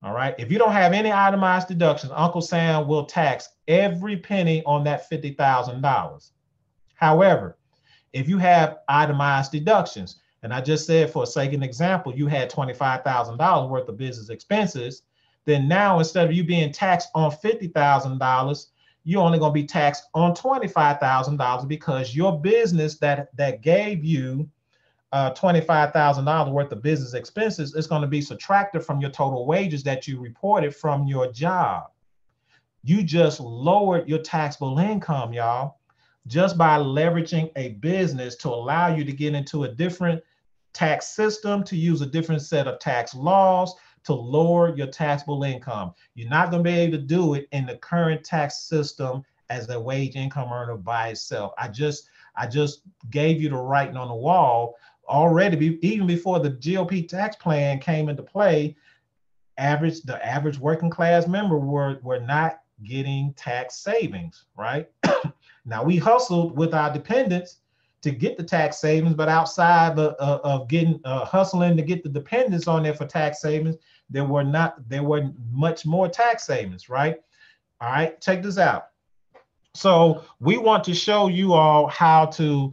[SPEAKER 1] All right. If you don't have any itemized deductions, Uncle Sam will tax every penny on that $50,000. However, if you have itemized deductions, and I just said for a sake of example, you had $25,000 worth of business expenses, then now instead of you being taxed on $50,000, you're only going to be taxed on $25,000 because your business that gave you $25,000 worth of business expenses is going to be subtracted from your total wages that you reported from your job. You just lowered your taxable income, y'all, just by leveraging a business to allow you to get into a different tax system, to use a different set of tax laws, to lower your taxable income. You're not going to be able to do it in the current tax system as a wage income earner by itself. I just gave you the writing on the wall already, even before the GOP tax plan came into play. The average working class member were not getting tax savings, right? Now we hustled with our dependents to get the tax savings, but outside of getting hustling to get the dependents on there for tax savings, there were much more tax savings, right? All right, check this out. So we want to show you all how to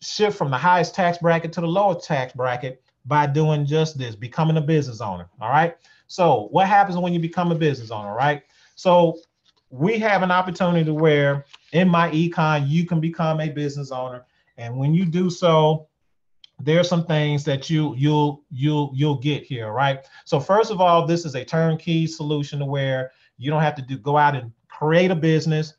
[SPEAKER 1] shift from the highest tax bracket to the lowest tax bracket by doing just this: becoming a business owner. All right. So what happens when you become a business owner, right? So we have an opportunity where in my econ, you can become a business owner. And when you do so, there's some things that you'll get here, right? So first of all, this is a turnkey solution to where you don't have to go out and create a business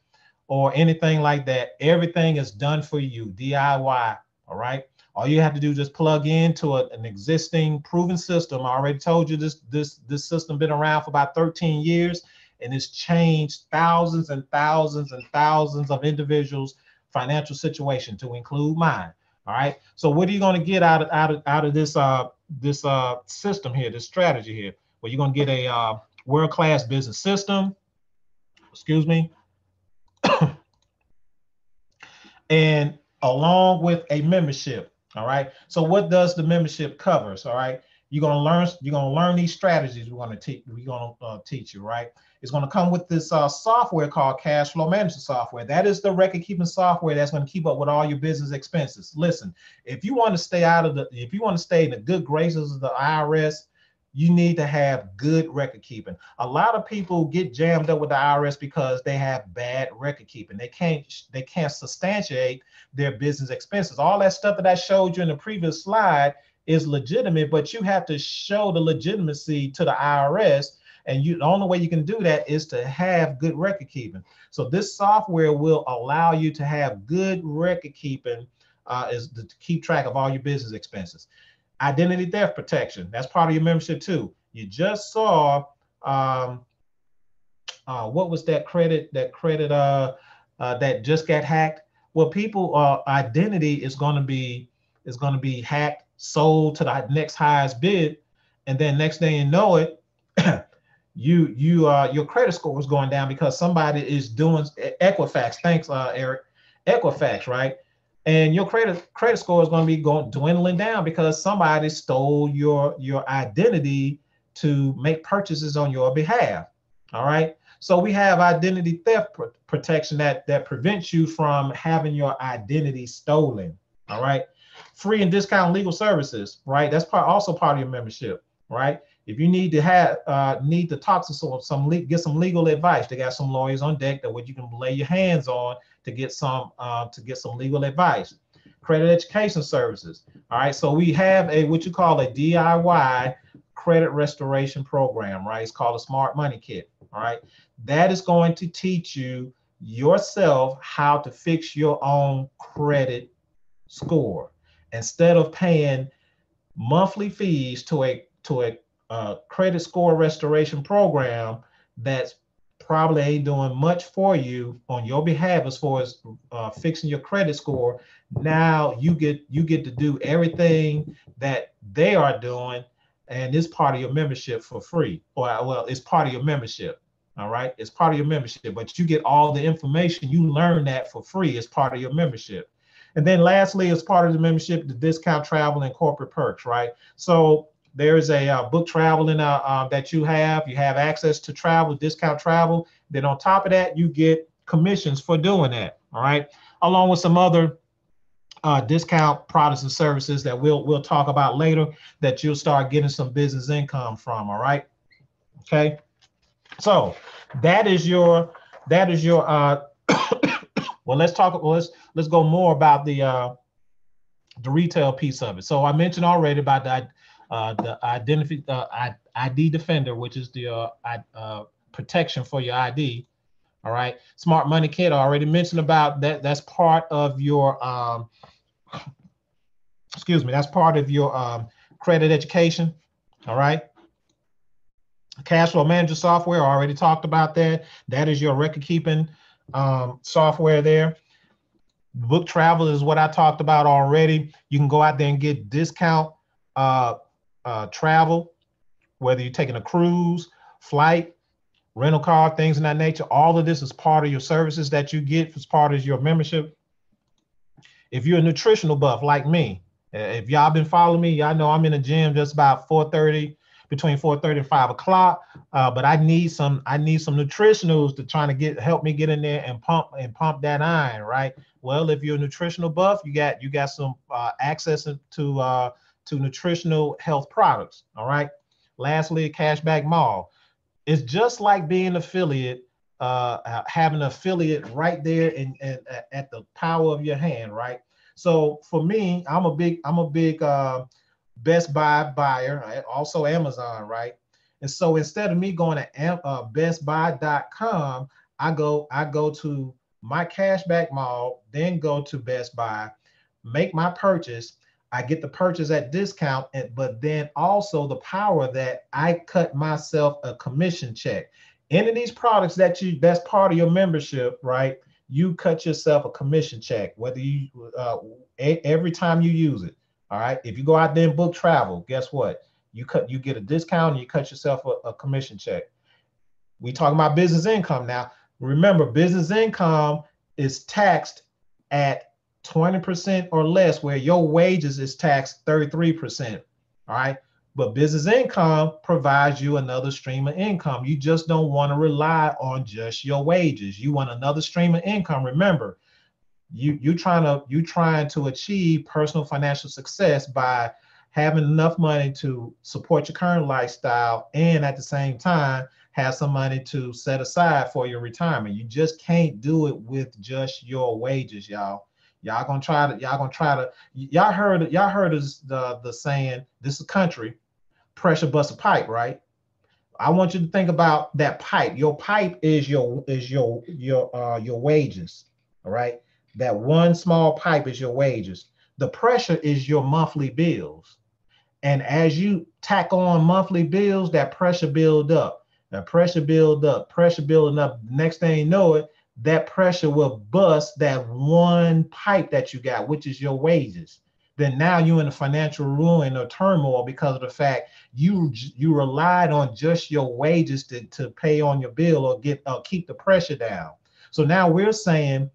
[SPEAKER 1] or anything like that. Everything is done for you, DIY. All right. All you have to do is just plug into an existing proven system. I already told you this system been around for about 13 years, and it's changed thousands and thousands and thousands of individuals' financial situation, to include mine. All right. So what are you going to get out of this system here, this strategy here? Well, you're going to get a world-class business system. Excuse me. And along with a membership. All right. So what does the membership cover? All right. You're gonna learn these strategies we're gonna teach you, right? It's gonna come with this software called cash flow management software. That is the record keeping software that's gonna keep up with all your business expenses. Listen, if you want to stay in the good graces of the IRS, you need to have good record keeping. A lot of people get jammed up with the IRS because they have bad record keeping. They can't substantiate their business expenses. All that stuff that I showed you in the previous slide is legitimate, but you have to show the legitimacy to the IRS. And the only way you can do that is to have good record keeping. So this software will allow you to have good record keeping, is to keep track of all your business expenses. Identity theft protection, that's part of your membership too. You just saw what was that credit that just got hacked? Well, people identity is going to be hacked, sold to the next highest bid, and then next thing you know it, your credit score is going down because somebody is doing Equifax. Thanks, Eric. Equifax, right? And your credit score is going to be dwindling down because somebody stole your identity to make purchases on your behalf. All right. So we have identity theft protection that prevents you from having your identity stolen. All right. Free and discount legal services, right? That's also part of your membership, right? If you need to talk to get some legal advice, they got some lawyers on deck that what you can lay your hands on to get some legal advice. Credit education services. All right. So we have what you call a DIY credit restoration program, right? It's called a Smart Money Kit. All right. That is going to teach you yourself how to fix your own credit score instead of paying monthly fees to a credit score restoration program that's probably ain't doing much for you on your behalf as far as fixing your credit score. Now you get to do everything that they are doing, and it's part of your membership for free. Or well, it's part of your membership. All right, it's part of your membership, but you get all the information. You learn that for free as part of your membership. And then lastly, as part of the membership, the discount travel and corporate perks, right? So there's a book traveling that you have. You have access to travel, discount travel. Then on top of that, you get commissions for doing that, all right? Along with some other discount products and services that we'll talk about later that you'll start getting some business income from, all right? Okay. So that is your well, let's go more about the retail piece of it. So I mentioned already about the ID Defender, which is the protection for your ID. All right. Smart Money Kit, I already mentioned about that. That's part of your that's part of your credit education. All right. Cash Flow Manager software, I already talked about that. That is your record keeping software there. Book travel is what I talked about already. You can go out there and get discount travel, whether you're taking a cruise, flight, rental car, things of that nature. All of this is part of your services that you get as part of your membership. If you're a nutritional buff like me, if y'all been following me, y'all know I'm in the gym just about 4:30, between 4:30 and 5 o'clock. But I need some nutritionals to help me get in there and pump that iron, right? Well, if you're a nutritional buff, you got some access to nutritional health products. All right. Lastly, Cashback Mall. It's just like being an affiliate, having an affiliate right there and at the power of your hand, right? So for me, I'm a big Best Buy buyer, also Amazon, right? And so instead of me going to bestbuy.com, I go to my Cashback Mall, then go to Best Buy, make my purchase. I get the purchase at discount, but then also the power that I cut myself a commission check. Any of these products that's part of your membership, right? You cut yourself a commission check, whether you every time you use it. All right. If you go out there and book travel, guess what? You get a discount and you cut yourself a commission check. We talking about business income now. Remember, business income is taxed at 20% or less, where your wages is taxed 33%. All right. But business income provides you another stream of income. You just don't want to rely on just your wages. You want another stream of income. Remember, you trying to achieve personal financial success by having enough money to support your current lifestyle and at the same time have some money to set aside for your retirement. You just can't do it with just your wages, y'all. Y'all heard the saying, this is country, pressure bust a pipe, right? I want you to think about that pipe. Your pipe is your wages, all right? That one small pipe is your wages. The pressure is your monthly bills. And as you tack on monthly bills, that pressure build up. That pressure build up, pressure building up. Next thing you know it, that pressure will bust that one pipe that you got, which is your wages. Then now you're in a financial ruin or turmoil because of the fact you relied on just your wages to pay on your bill or keep the pressure down. So now we're saying,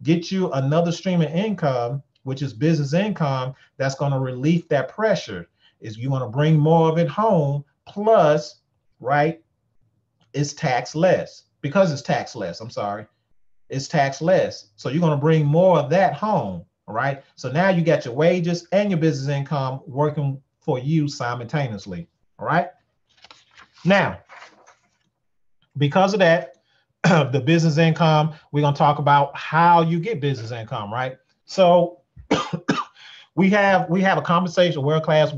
[SPEAKER 1] get you another stream of income, which is business income, that's going to relieve that pressure. Is you want to bring more of it home, plus, right, it's tax less. Because it's tax less, it's tax less. So you're going to bring more of that home, all right? So now you got your wages and your business income working for you simultaneously, all right? Now, because of that, the business income, we're going to talk about how you get business income, right? So we have a compensation, world-class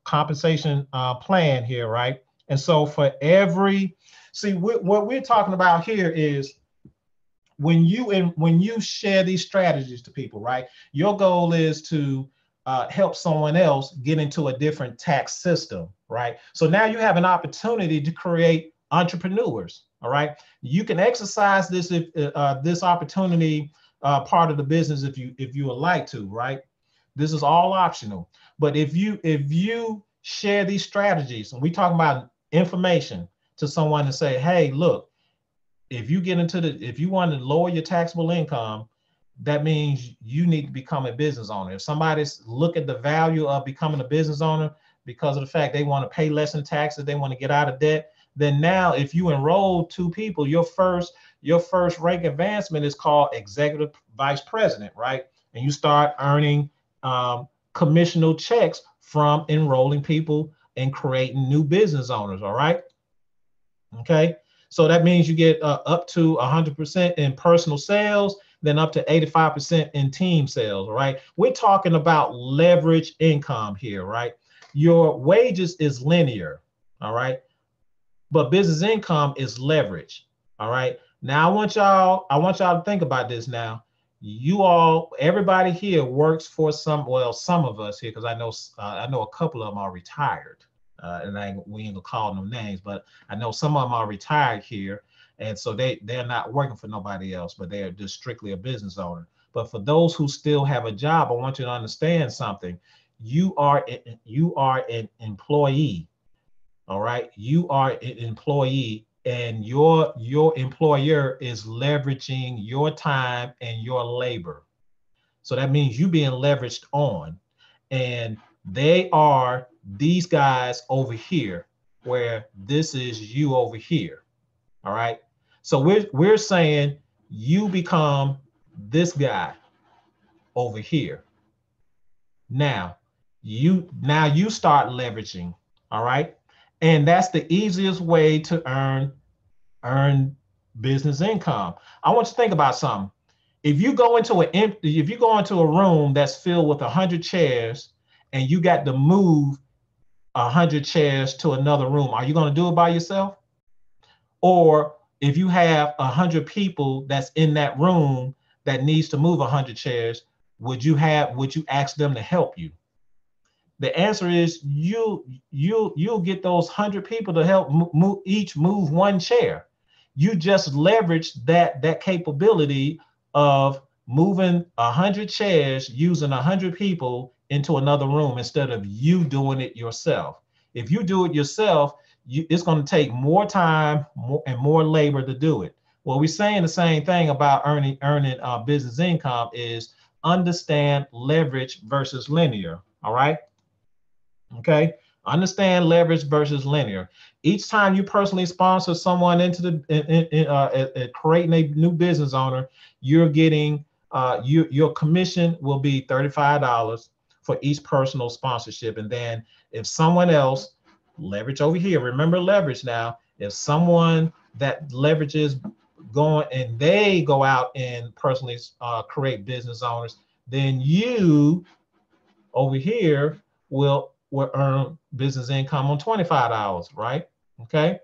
[SPEAKER 1] compensation plan here, right? And so for every, see, what we're talking about here is when you share these strategies to people, right? Your goal is to help someone else get into a different tax system, right? So now you have an opportunity to create entrepreneurs. All right, you can exercise this if this opportunity part of the business if you would like to, right? This is all optional. But if you share these strategies, and we talk about information to someone and say, hey, look, if you want to lower your taxable income, that means you need to become a business owner. If somebody's look at the value of becoming a business owner because of the fact they want to pay less in taxes, they want to get out of debt, then now if you enroll 2 people, your first rank advancement is called executive vice president, right? And you start earning commissional checks from enrolling people and creating new business owners. All right. Okay. So that means you get up to 100% in personal sales, then up to 85% in team sales. All right. We're talking about leverage income here, right? Your wages is linear. All right. But business income is leverage. All right. Now I want y'all to think about this now. Everybody here works for some of us here, because I know a couple of them are retired. And we ain't gonna call no names, but I know some of them are retired here. And so they're not working for nobody else, but they're just strictly a business owner. But for those who still have a job, I want you to understand something. You are an employee. All right. You are an employee, and your employer is leveraging your time and your labor. So that means you being leveraged on, and they are these guys over here, where this is you over here. All right. So we're saying you become this guy over here. Now you start leveraging. All right. And that's the easiest way to earn business income. I want you to think about something. If you go into a room that's filled with 100 chairs and you got to move 100 chairs to another room, are you going to do it by yourself? Or if you have 100 people that's in that room that needs to move 100 chairs, would you ask them to help you? The answer is you'll get those 100 people to help each move one chair. You just leverage that capability of moving 100 chairs using 100 people into another room instead of you doing it yourself. If you do it yourself, it's going to take more time and more labor to do it. Well, we're saying the same thing about earning business income is understand leverage versus linear. All right. Okay. Understand leverage versus linear. Each time you personally sponsor someone into creating a new business owner, you're getting your commission will be $35 for each personal sponsorship. And then if someone else leverage over here, remember leverage now, if someone that leverages going and they go out and personally create business owners, then you over here will earn business income on $25, right? Okay.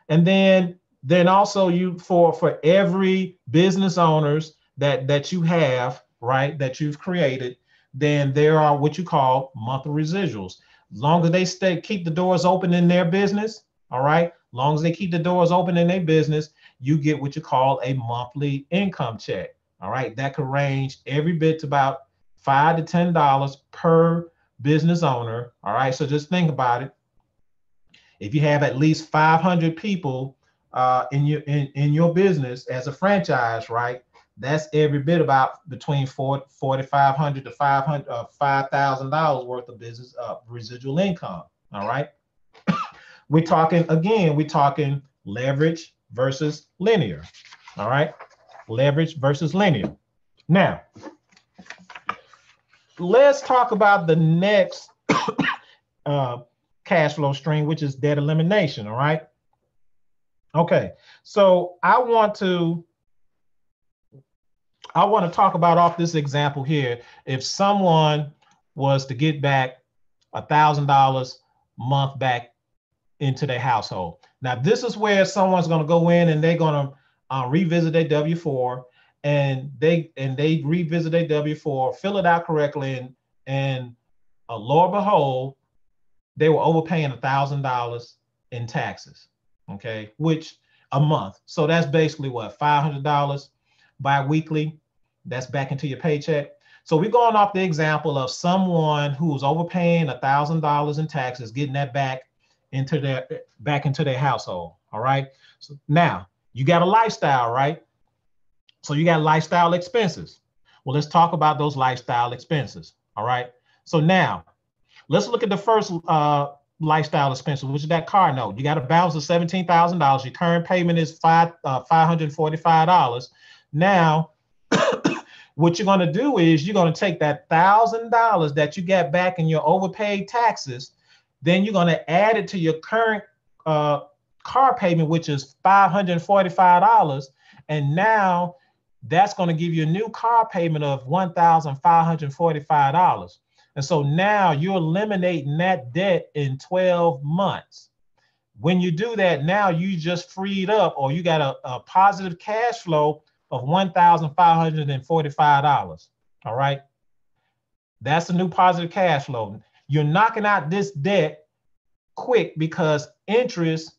[SPEAKER 1] And then also you for every business owners that you have, right, that you've created, then there are what you call monthly residuals. As long as they keep the doors open in their business, all right, long as they keep the doors open in their business, you get what you call a monthly income check. All right, that could range every bit to about $5 to $10 per business owner. All right, so just think about it. If you have at least 500 people in your business as a franchise, right, that's every bit about between $4,500 to $5,000 worth of business residual income. All right, we're talking leverage versus linear. All right, leverage versus linear. Now, let's talk about the next cash flow stream, which is debt elimination. All right. Okay. So I want to talk about off this example here. If someone was to get back $1,000 month back into their household. Now, this is where someone's going to go in and they're going to revisit their W-4, and they revisit their W-4, fill it out correctly, and lo and behold, they were overpaying $1,000 in taxes. Okay, which a month. So that's basically what, $500 bi-weekly. That's back into your paycheck. So we're going off the example of someone who was overpaying $1,000 in taxes, getting that back into their household. All right. So now you got a lifestyle, right? So you got lifestyle expenses. Well, let's talk about those lifestyle expenses. All right. So now let's look at the first lifestyle expenses, which is that car note. You got a balance of $17,000. Your current payment is $545. Now, what you're going to do is you're going to take that $1,000 that you got back in your overpaid taxes, then you're going to add it to your current car payment, which is $545. And now that's going to give you a new car payment of $1,545. And so now you're eliminating that debt in 12 months. When you do that, now you just freed up, or you got a positive cash flow of $1,545. All right. That's a new positive cash flow. You're knocking out this debt quick because interest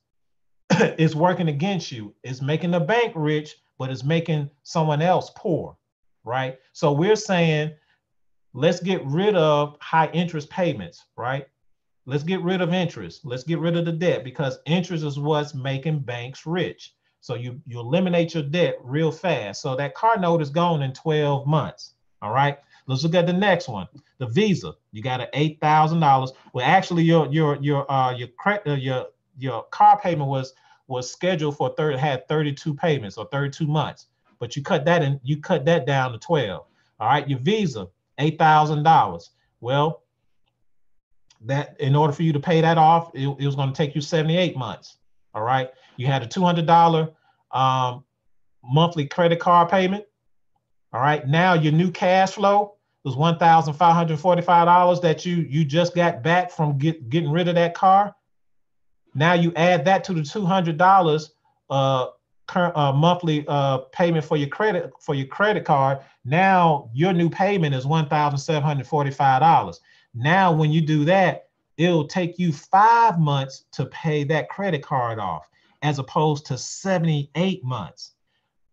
[SPEAKER 1] is working against you. It's making the bank rich, but it's making someone else poor. Right. So we're saying, let's get rid of high interest payments, right? Let's get rid of interest. Let's get rid of the debt, because interest is what's making banks rich. So you eliminate your debt real fast. So that car note is gone in 12 months. All right. Let's look at the next one. The Visa. You got an $8,000. Well, actually, your car payment was scheduled for had 32 payments or 32 months, but you cut that down to 12. All right. Your Visa, $8,000. Well, that in order for you to pay that off, it was going to take you 78 months. All right. You had a $200 monthly credit card payment. All right. Now your new cash flow was $1,545 that you just got back from getting rid of that car. Now you add that to the $200 monthly payment for your credit card. Now your new payment is $1,745. Now when you do that, it'll take you 5 months to pay that credit card off, as opposed to 78 months.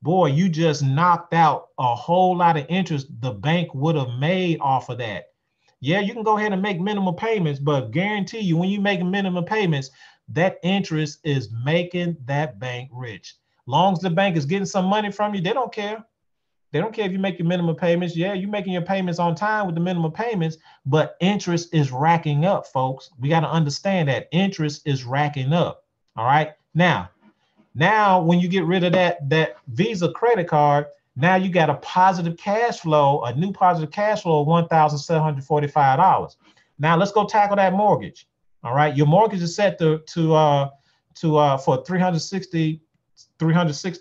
[SPEAKER 1] Boy, you just knocked out a whole lot of interest the bank would have made off of that. Yeah, you can go ahead and make minimum payments, but guarantee you, when you make minimum payments, that interest is making that bank rich. Long as the bank is getting some money from you, they don't care. They don't care if you make your minimum payments. Yeah, you're making your payments on time with the minimum payments, but interest is racking up, folks. We got to understand that interest is racking up. All right. Now, when you get rid of that Visa credit card, now you got a positive cash flow, a new positive cash flow of $1,745. Now let's go tackle that mortgage. All right. Your mortgage is set for 360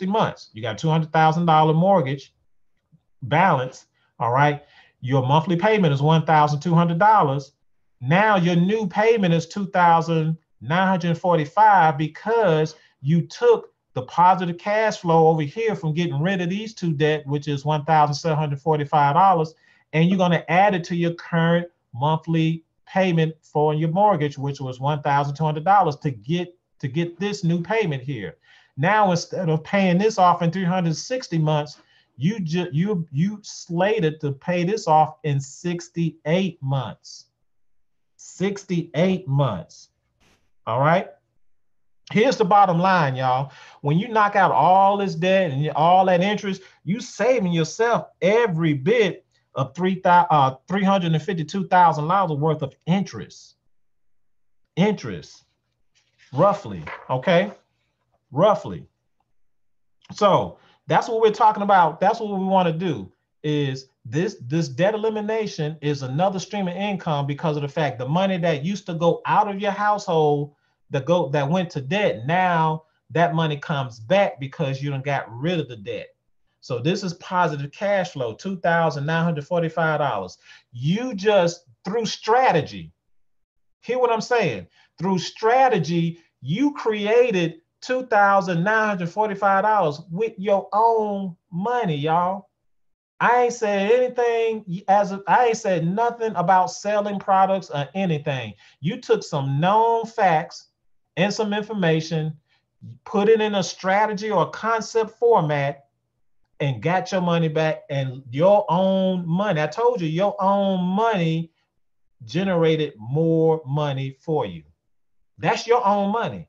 [SPEAKER 1] months. You got a $200,000 mortgage balance. All right. Your monthly payment is $1,200. Now your new payment is $2,945 because you took the positive cash flow over here from getting rid of these two debt, which is $1,745, and you're going to add it to your current monthly payment for your mortgage, which was $1,200 to get this new payment here. Now, instead of paying this off in 360 months, you slated to pay this off in 68 months. 68 months. All right. Here's the bottom line, y'all. When you knock out all this debt and all that interest, you saving yourself every bit of $352,000 worth of interest. Interest, roughly. Okay, roughly. So that's what we're talking about. That's what we want to do. Is this debt elimination is another stream of income, because of the fact the money that used to go out of your household that went to debt, now that money comes back because you done got rid of the debt. So this is positive cash flow, $2,945. You just, through strategy, hear what I'm saying? Through strategy, You created $2,945 with your own money, y'all. I ain't said anything I ain't said nothing about selling products or anything. You took some known facts and some information, put it in a strategy or concept format, and got your money back and your own money. I told you, your own money generated more money for you. That's your own money.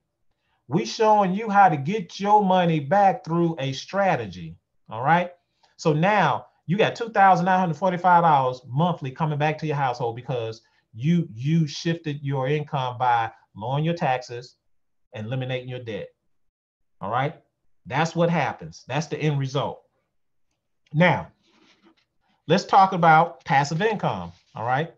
[SPEAKER 1] We showing you how to get your money back through a strategy. All right. So now you got $2,945 monthly coming back to your household because you shifted your income by lowering your taxes and eliminating your debt. All right. That's what happens. That's the end result. Now, let's talk about passive income. All right.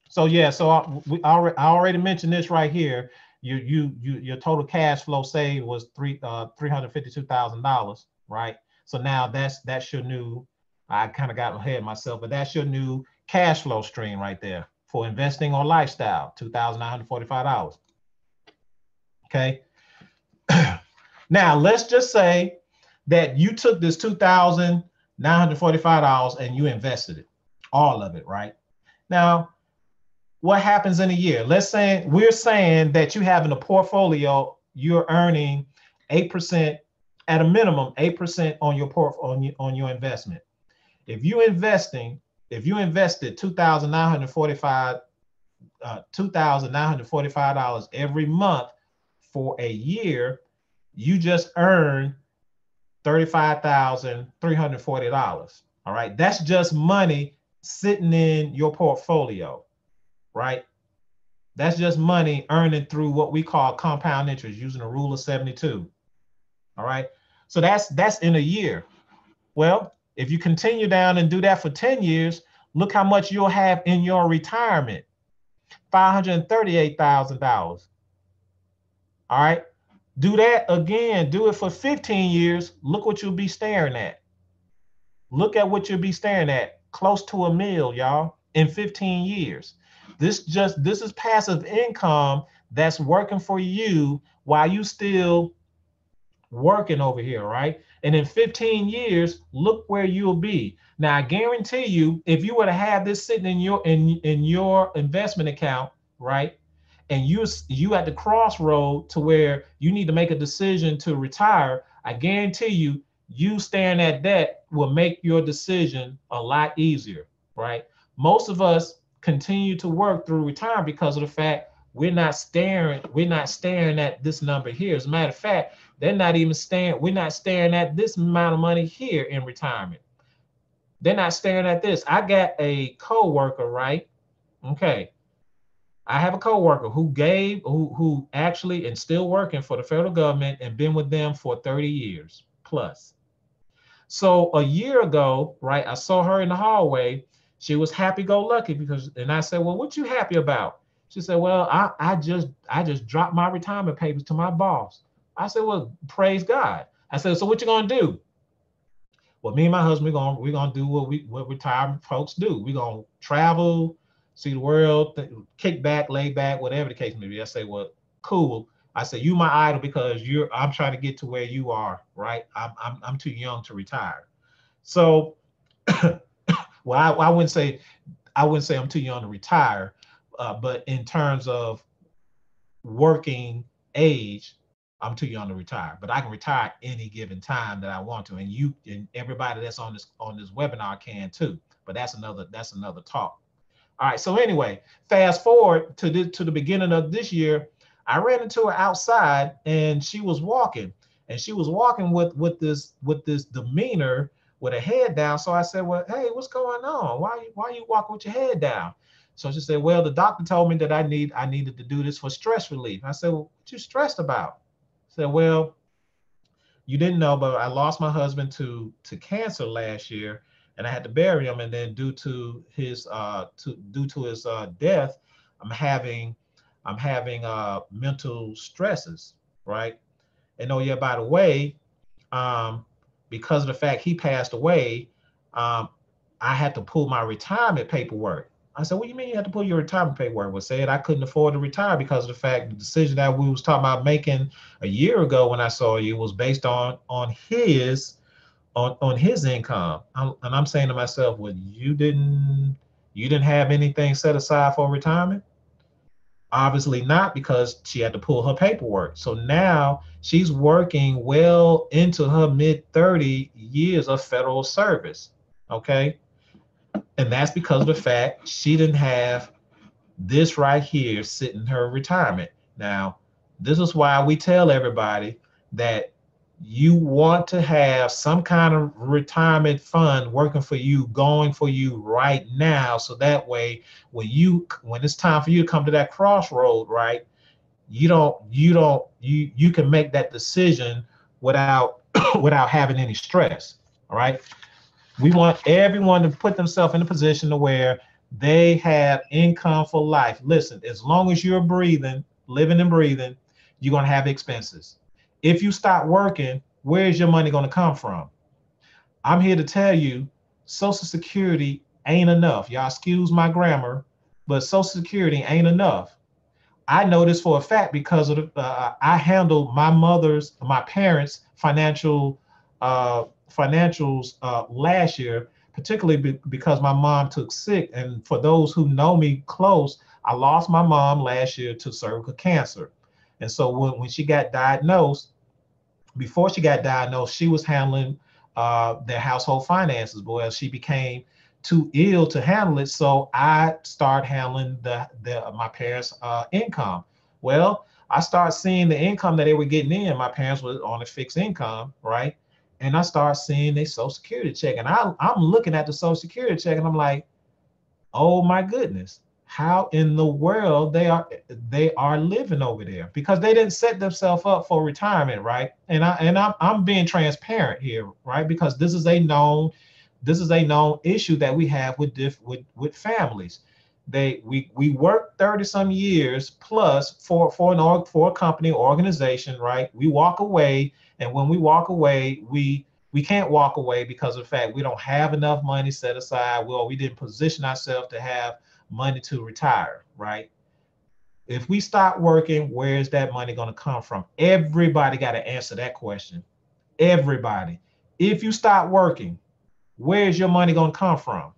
[SPEAKER 1] So yeah, so I already mentioned this right here. Your total cash flow saved was $352,000, right? So now that's your new. I kind of got ahead of myself, but that's your new cash flow stream right there for investing or lifestyle, $2,945. Okay. Now let's just say that you took this $2,945 and you invested it, all of it, right? Now, what happens in a year? Let's say we're saying that you have in a portfolio, you're earning 8% at a minimum, 8% on your on your investment. If you invested $2,945 every month for a year, you just earn $35,340. All right, that's just money sitting in your portfolio, right? That's just money earning through what we call compound interest using a rule of 72. All right, so that's in a year. Well, if you continue down and do that for 10 years, look how much you'll have in your retirement, $538,000. All right, do that again, do it for 15 years. Look what you'll be staring at. Look at what you'll be staring at, close to $1 million, y'all, in 15 years. This is passive income that's working for you while you still working over here, right? And in 15 years, look where you'll be. Now, I guarantee you, if you were to have this sitting in your investment account, right, and you at the crossroad to where you need to make a decision to retire, I guarantee you staring at that will make your decision a lot easier, right? Most of us continue to work through retirement because of the fact we're not staring at this number here. As a matter of fact, we're not staring at this amount of money here in retirement. They're not staring at this. I got a coworker, right? Okay. I have a coworker who actually and still working for the federal government and been with them for 30 years plus. So a year ago, right, I saw her in the hallway. She was happy-go-lucky and I said, well, what you happy about? She said, well, I just dropped my retirement papers to my boss. I said, well, praise God. I said, so what you gonna do? Well, me and my husband, we're gonna do what retirement folks do. We're gonna travel, see the world, kick back, lay back, whatever the case may be. I say, well, cool. I said, you my idol because I'm trying to get to where you are, right? I'm too young to retire. So, well, I wouldn't say I'm too young to retire, but in terms of working age, I'm too young to retire. But I can retire any given time that I want to, and you and everybody that's on this webinar can too. But that's another talk. All right. So anyway, fast forward to the beginning of this year. I ran into her outside, and she was walking, with this demeanor, with her head down. So I said, well, hey, what's going on? Why are you walking with your head down? So she said, well, the doctor told me that I needed to do this for stress relief. I said, well, what you stressed about? She said, well, you didn't know, but I lost my husband to cancer last year, and I had to bury him. And then due to his death, I'm having mental stresses, right? And oh yeah, by the way, because of the fact he passed away, I had to pull my retirement paperwork. I said, what do you mean you had to pull your retirement paperwork? Well, said I couldn't afford to retire because of the fact the decision that we was talking about making a year ago when I saw you was based on his income. And I'm saying to myself, well, you didn't have anything set aside for retirement? Obviously not, because she had to pull her paperwork. So now she's working well into her mid 30 years of federal service. Okay. And that's because of the fact she didn't have this right here sitting her retirement. Now, this is why we tell everybody that you want to have some kind of retirement fund working for you, going for you right now. So that way, when it's time for you to come to that crossroad, right, you can make that decision without without having any stress. All right. We want everyone to put themselves in a position to where they have income for life. Listen, as long as you're breathing, living and breathing, you're going to have expenses. If you stop working, where's your money going to come from? I'm here to tell you, Social Security ain't enough. Y'all excuse my grammar, but Social Security ain't enough. I know this for a fact because of I handled my parents' financials last year, particularly because my mom took sick. And for those who know me close, I lost my mom last year to cervical cancer. And so when she got diagnosed, before she got diagnosed, she was handling their household finances. But as she became too ill to handle it, so I started handling my parents' income. Well, I started seeing the income that they were getting in. My parents were on a fixed income, right? And I started seeing their Social Security check, and I'm looking at the Social Security check, and I'm like, oh my goodness, how in the world they are living over there, because they didn't set themselves up for retirement, right? And I'm being transparent here, right? Because this is a known issue that we have with families. We work 30 some years plus for a company or organization, right? We walk away, and when we walk away, we can't walk away because of the fact we don't have enough money set aside. Well, we didn't position ourselves to have money to retire, right? If we stop working, where is that money going to come from? Everybody got to answer that question. Everybody. If you stop working, where's your money going to come from?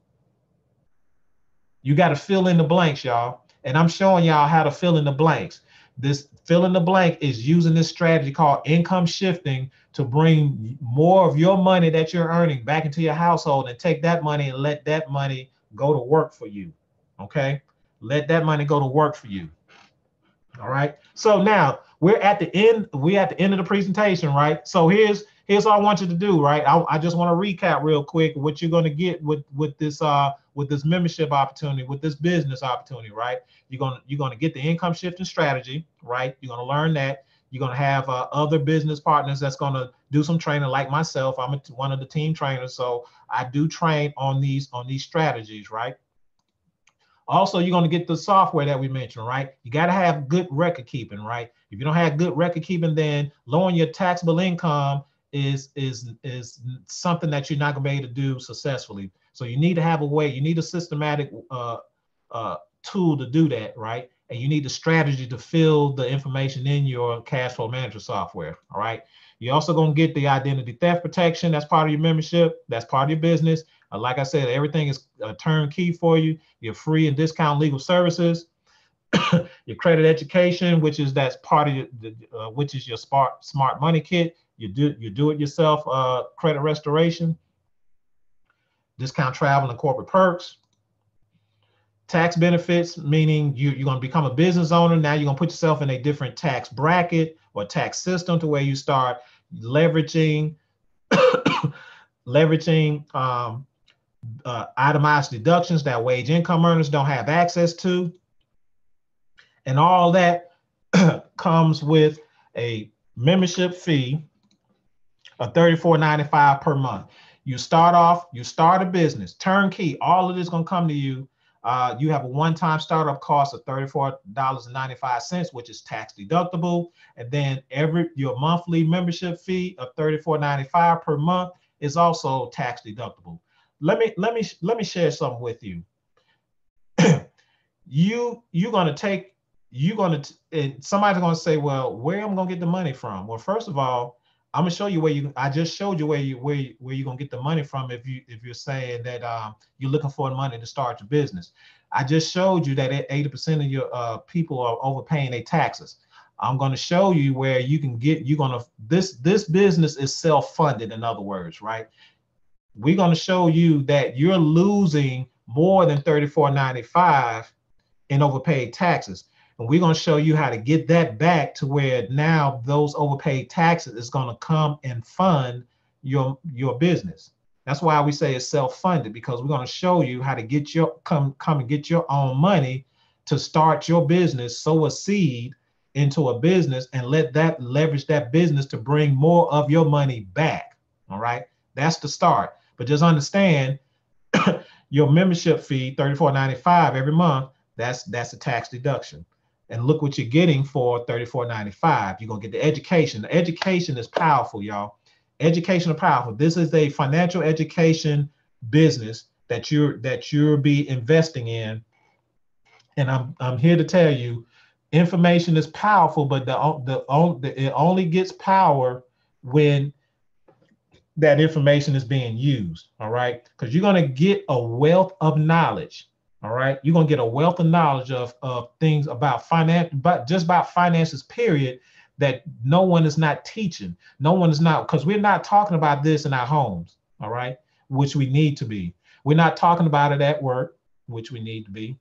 [SPEAKER 1] You got to fill in the blanks, y'all. And I'm showing y'all how to fill in the blanks. This fill in the blank is using this strategy called income shifting to bring more of your money that you're earning back into your household, and take that money and let that money go to work for you. Okay? Let that money go to work for you. All right. So now we're at the end. We're at the end of the presentation, right? So here's what I want you to do, right? I just want to recap real quick what you're going to get with this membership opportunity, with this business opportunity, right? You're gonna get the income shifting strategy, right? You're gonna learn that. You're gonna have other business partners that's gonna do some training, like myself. I'm one of the team trainers, so I do train on these strategies, right? Also, you're going to get the software that we mentioned, right? You got to have good record keeping, right? If you don't have good record keeping, then lowering your taxable income is something that you're not going to be able to do successfully. So you need to have a way. You need a systematic tool to do that, right? And you need the strategy to fill the information in your cash flow manager software. All right. You're also going to get the identity theft protection. That's part of your membership. That's part of your business. Like I said, everything is turnkey for you. Your free and discount legal services, your credit education, that's part of which is your smart money kit. You do it yourself credit restoration, discount travel and corporate perks, tax benefits, meaning you're going to become a business owner. Now you're going to put yourself in a different tax bracket or tax system to where you start leveraging itemized deductions that wage income earners don't have access to. And all that comes with a membership fee of $34.95 per month. You start a business, turnkey, all of this is going to come to you. You have a one-time startup cost of $34.95, which is tax deductible. And then your monthly membership fee of $34.95 per month is also tax deductible. Let me share something with you. you're going to take, and somebody's going to say, well, where am I going to get the money from? Well, first of all, I'm going to show you I just showed you where you're going to get the money from if you're saying that you're looking for money to start your business. I just showed you that 80% of your people are overpaying their taxes. I'm going to show you where you can get, this business is self-funded, in other words, right? We're going to show you that you're losing more than $34.95 in overpaid taxes. And we're going to show you how to get that back to where now those overpaid taxes is going to come and fund your business. That's why we say it's self-funded, because we're going to show you how to get come and get your own money to start your business, sow a seed into a business, and leverage that business to bring more of your money back. All right, that's the start. But just understand, your membership fee, $34.95 every month, that's a tax deduction. And look what you're getting for $34.95. You're gonna get the education. The education is powerful, y'all. Education is powerful. This is a financial education business that you're be investing in. And I'm here to tell you, information is powerful, but it only gets power when that information is being used. All right, because you're going to get a wealth of knowledge. All right, you're going to get a wealth of knowledge of things about finance, but just about finances, period, that no one is not teaching. No one is not, because we're not talking about this in our homes. All right, which we need to be. We're not talking about it at work, which we need to be.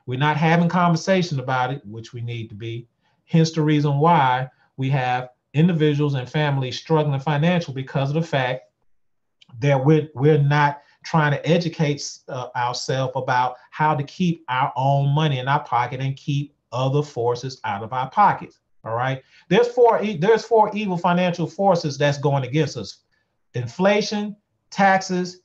[SPEAKER 1] We're not having conversation about it, which we need to be. Hence the reason why we have individuals and families struggling financially, because of the fact that we're not trying to educate ourselves about how to keep our own money in our pocket and keep other forces out of our pockets. All right. There's four evil financial forces that's going against us: inflation, taxes,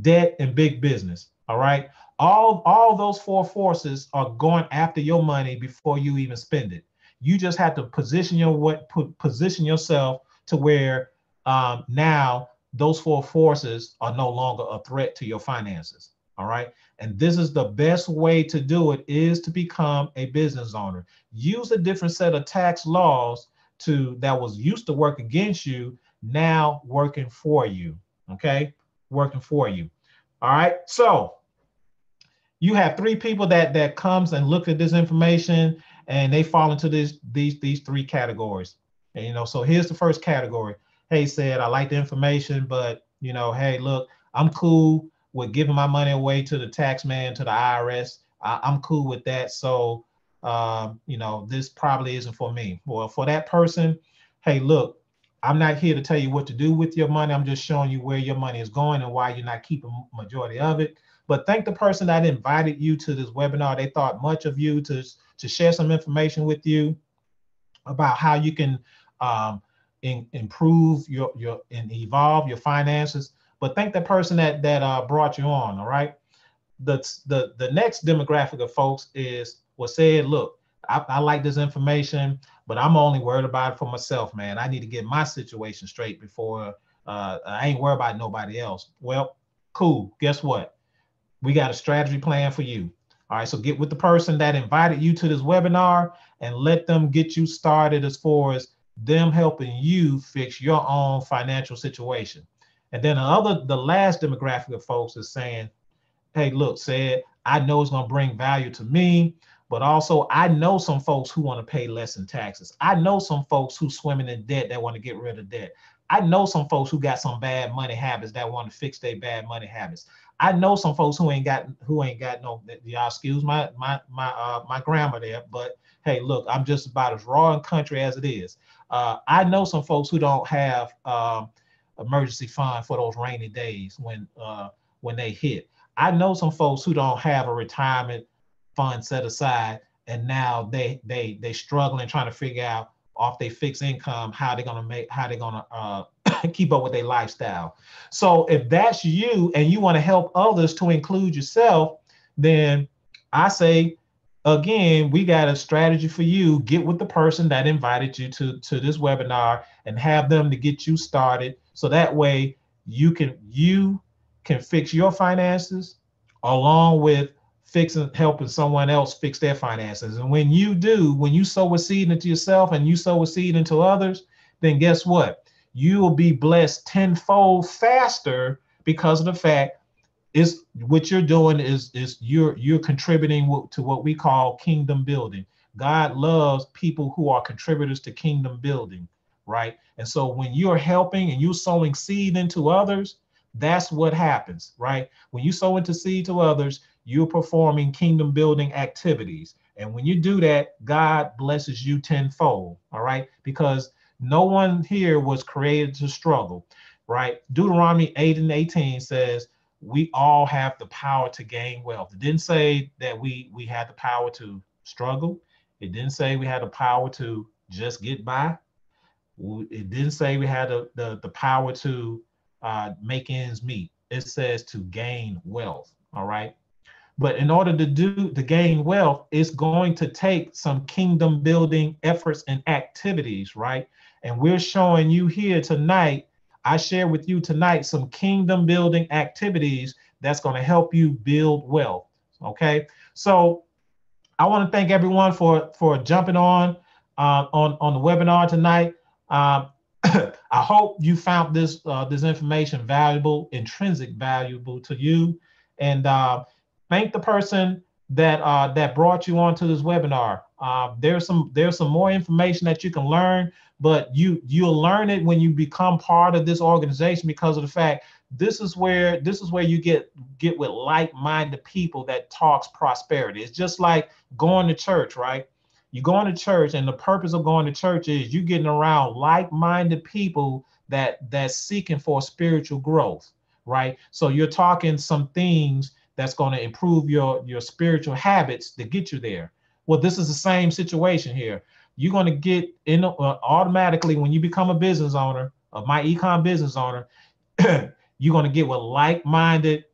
[SPEAKER 1] debt, and big business. All right. All those four forces are going after your money before you even spend it. You just have to position yourself to where now those four forces are no longer a threat to your finances. All right. And this is the best way to do it, is to become a business owner. Use a different set of tax laws that was used to work against you, now working for you. Okay. Working for you. All right. So you have three people that comes and look at this information, and they fall into these three categories. And so here's the first category. Hey, said, I like the information, but hey, look, I'm cool with giving my money away to the tax man, to the IRS. I'm cool with that. So this probably isn't for me. Well, for that person, hey, look, I'm not here to tell you what to do with your money. I'm just showing you where your money is going and why you're not keeping majority of it. But thank the person that invited you to this webinar. They thought much of you to share some information with you about how you can improve and evolve your finances. But thank the person that brought you on. All right. The next demographic of folks is what said, look, I like this information, but I'm only worried about it for myself, man. I need to get my situation straight before I ain't worried about nobody else. Well, cool. Guess what? We got a strategy plan for you. All right, so get with the person that invited you to this webinar and let them get you started as far as them helping you fix your own financial situation. And then the last demographic of folks is saying, hey, look, said, I know it's going to bring value to me, but also I know some folks who want to pay less in taxes. I know some folks who swimming in debt that want to get rid of debt. I know some folks who got some bad money habits that want to fix their bad money habits. I know some folks who ain't got no, y'all excuse my grammar there, but hey, look, I'm just about as raw and country as it is. I know some folks who don't have emergency fund for those rainy days when they hit. I know some folks who don't have a retirement fund set aside, and now they struggling trying to figure out off their fixed income how they're gonna keep up with their lifestyle. So if that's you and you want to help others to include yourself, then I say, again, we got a strategy for you. Get with the person that invited you to this webinar and have them to get you started. So that way you can fix your finances along with helping someone else fix their finances. And when you sow a seed into yourself and you sow a seed into others, then guess what? You will be blessed tenfold faster, because of the fact is what you're doing is you're contributing to what we call kingdom building. God loves people who are contributors to kingdom building, right? And so when you're helping and you're sowing seed into others, that's what happens, right? When you sow into seed to others, you're performing kingdom building activities. And when you do that, God blesses you tenfold, all right? Because no one here was created to struggle, right? Deuteronomy 8:18 says, we all have the power to gain wealth. It didn't say that we had the power to struggle. It didn't say we had the power to just get by. It didn't say we had the power to make ends meet. It says to gain wealth. All right. But in order to gain wealth, it's going to take some kingdom building efforts and activities, right? And we're showing you here tonight. I share with you tonight some kingdom building activities that's going to help you build wealth. Okay. So I want to thank everyone for jumping on the webinar tonight. I hope you found this information valuable, intrinsic valuable to you, and thank the person that brought you onto this webinar. There's some more information that you can learn, but you'll learn it when you become part of this organization, because of the fact this is where you get with like-minded people that talks prosperity. It's just like going to church, right? You going to church, and the purpose of going to church is you getting around like-minded people that's seeking for spiritual growth, right? So you're talking some things that's going to improve your spiritual habits to get you there. Well, this is the same situation here. You're going to get in automatically when you become a business owner, of my econ business owner. You're going to get with like-minded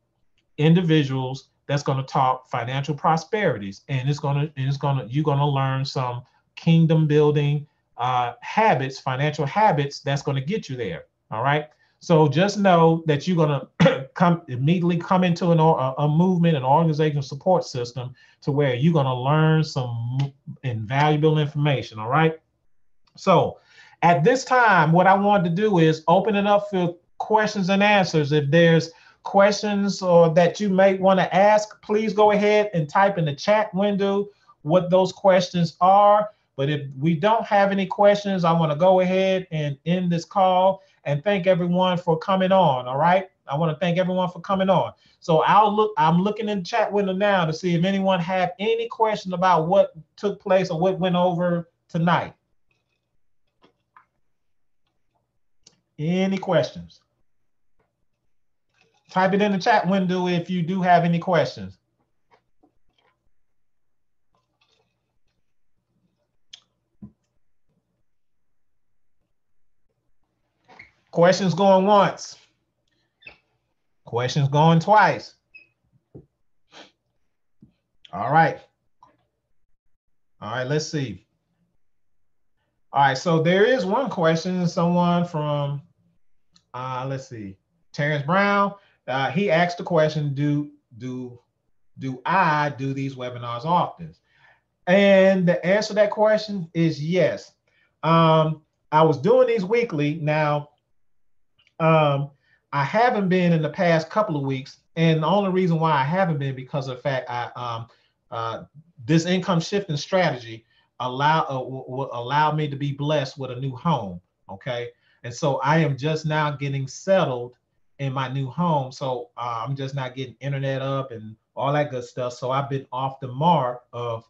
[SPEAKER 1] individuals that's going to talk financial prosperities, and you're going to learn some kingdom building habits, financial habits that's going to get you there. All right. So just know that you're going to immediately come into a movement, an organizational support system, to where you're going to learn some invaluable information. All right. So at this time, what I wanted to do is open it up for questions and answers. If there's questions or that you may want to ask, please go ahead and type in the chat window what those questions are. But if we don't have any questions, I want to go ahead and end this call and thank everyone for coming on. All right. I want to thank everyone for coming on. So I'm looking in the chat window now to see if anyone had any question about what took place or what went over tonight. Any questions? Type it in the chat window if you do have any questions. Questions going once. Questions going twice. All right. All right, let's see. All right, so there is one question. Someone from, let's see, Terrence Brown. He asked the question, do I do these webinars often? And the answer to that question is yes. I was doing these weekly. Now, I haven't been in the past couple of weeks, and the only reason why I haven't been because of the fact this income shifting strategy will allow me to be blessed with a new home. Okay, and so I am just now getting settled in my new home, so I'm just not getting internet up and all that good stuff. So I've been off the mark of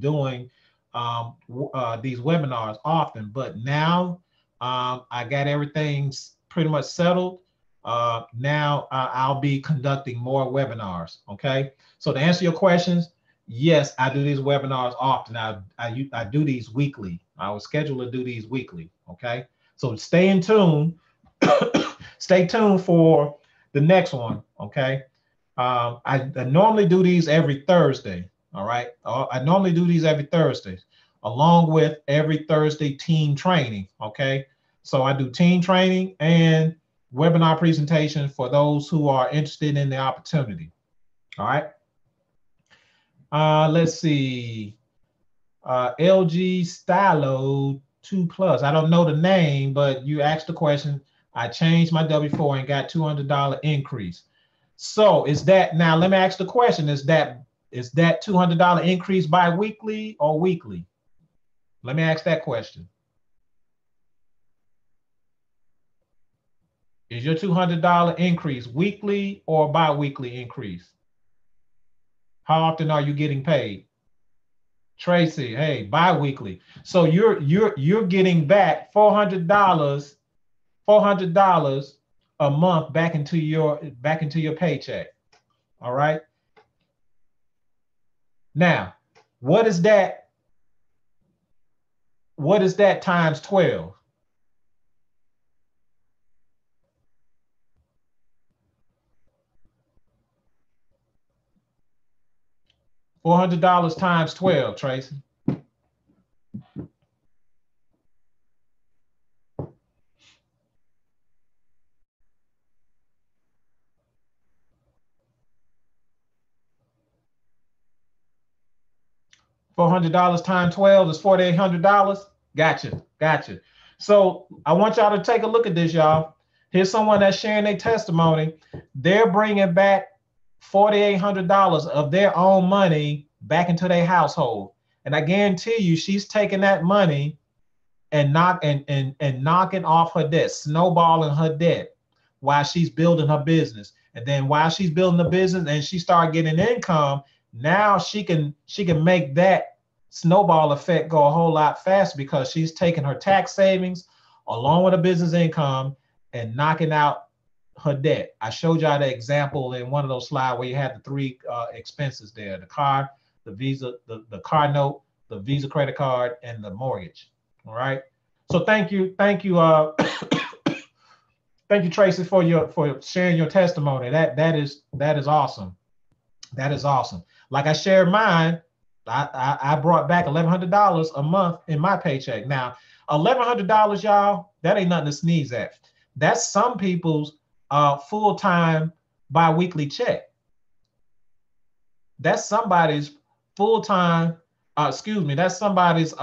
[SPEAKER 1] doing these webinars often, but now I got everything's pretty much settled. Now I'll be conducting more webinars. Okay, so to answer your questions, yes, I do these webinars often. I do these weekly. I was scheduled to do these weekly. Okay, so stay in tune. Stay tuned for the next one. Okay, I normally do these every Thursday. All right, I normally do these every Thursday, along with every Thursday team training. Okay, so I do team training and webinar presentation for those who are interested in the opportunity. All right. Let's see. LG Stylo 2 Plus. I don't know the name, but you asked the question. I changed my W4 and got $200 increase. So is that, now let me ask the question, is that $200 increase bi-weekly or weekly? Let me ask that question. Is your $200 increase weekly or bi-weekly increase? How often are you getting paid? Tracy, hey, bi-weekly. So you're getting back $400 a month back into your paycheck. All right. Now, what is that? What is that times 12? $400 times 12, Tracy. $400 times 12 is $4,800. Gotcha. So I want y'all to take a look at this, y'all. Here's someone that's sharing their testimony. They're bringing back $4,800 of their own money back into their household. And I guarantee you, she's taking that money and knocking off her debt, snowballing her debt while she's building her business. And then while she's building the business and she start getting income, now she can make that snowball effect go a whole lot faster because she's taking her tax savings along with a business income and knocking out her debt. I showed y'all the example in one of those slides where you had the three expenses there: the car, the Visa, the car note, the Visa credit card, and the mortgage. All right. So thank you, thank you, Tracy, for sharing your testimony. That is awesome. That is awesome. Like I shared mine, I brought back $1,100 a month in my paycheck. Now, $1,100, y'all, that ain't nothing to sneeze at. That's some people's full-time bi-weekly check. That's somebody's full-time, that's somebody's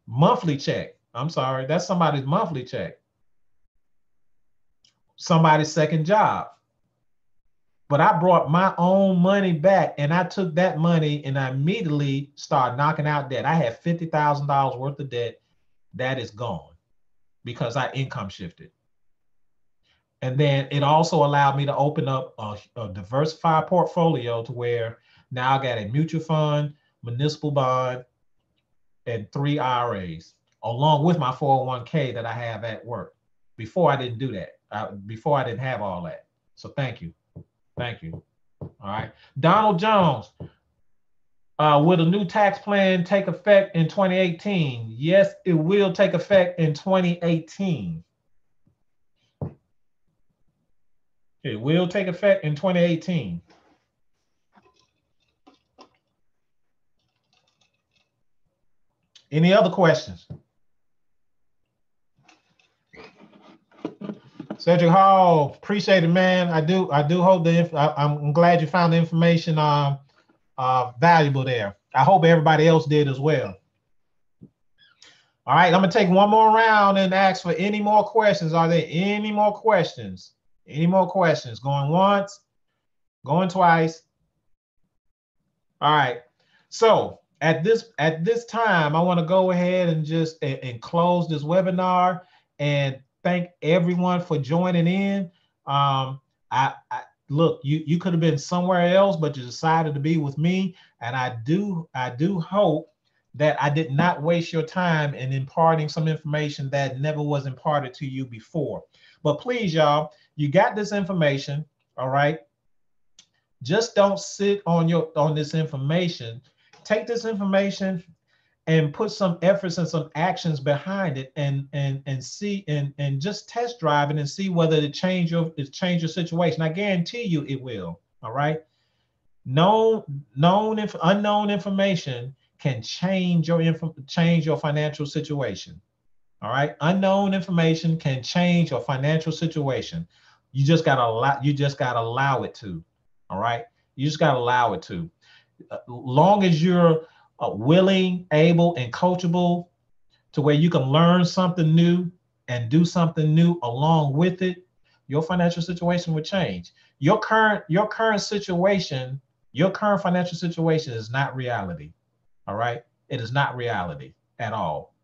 [SPEAKER 1] monthly check. I'm sorry, that's somebody's monthly check. Somebody's second job. But I brought my own money back and I took that money and I immediately started knocking out debt. I had $50,000 worth of debt that is gone because I income shifted. And then it also allowed me to open up a diversified portfolio to where now I got a mutual fund, municipal bond, and 3 IRAs, along with my 401k that I have at work. Before I didn't do that. Before I didn't have all that. So thank you. Thank you. All right. Donald Jones, will the new tax plan take effect in 2018? Yes, it will take effect in 2018. It will take effect in 2018. Any other questions? Cedric Hall, appreciate it, man. I do hope I'm glad you found the information valuable there. I hope everybody else did as well. All right, I'm gonna take one more round and ask for any more questions. Are there any more questions? Any more questions? Going once, going twice. All right. So at this time, I want to go ahead and just and close this webinar and thank everyone for joining in. I look, you could have been somewhere else, but you decided to be with me, and I do hope that I did not waste your time in imparting some information that never was imparted to you before. But please, y'all, you got this information, all right? Just don't sit on this information. Take this information and put some efforts and some actions behind it, and see and just test drive it and see whether it change your situation. I guarantee you it will. All right. Unknown information can change your financial situation. All right. Unknown information can change your financial situation. You just gotta allow it to. All right. You just gotta allow it to. long as you're willing, able, and coachable to where you can learn something new and do something new along with it, your financial situation would change. Your current situation, your current financial situation is not reality. All right? It is not reality at all.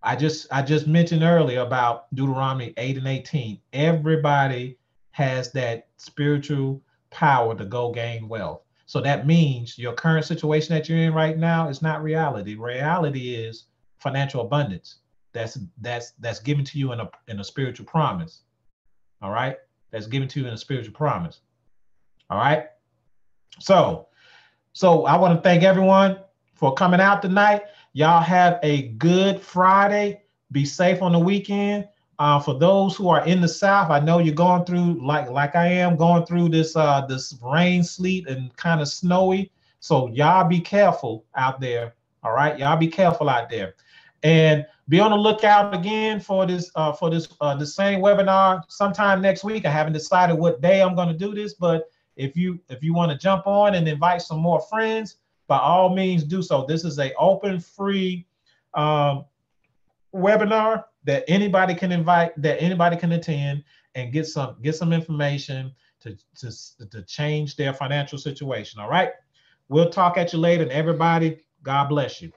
[SPEAKER 1] I just mentioned earlier about Deuteronomy 8 and 18. Everybody has that spiritual power to go gain wealth. So that means your current situation that you're in right now is not reality. Reality is financial abundance. That's given to you in a spiritual promise. All right? That's given to you in a spiritual promise. All right? So I want to thank everyone for coming out tonight. Y'all have a good Friday. Be safe on the weekend. For those who are in the South, I know you're going through like I am going through this rain, sleet, and kind of snowy. So y'all be careful out there. All right, y'all be careful out there, and be on the lookout again for this the same webinar sometime next week. I haven't decided what day I'm going to do this, but if you want to jump on and invite some more friends, by all means do so. This is a open, free webinar that anybody can invite, that anybody can attend and get some information to change their financial situation. All right. We'll talk at you later, and everybody, God bless you.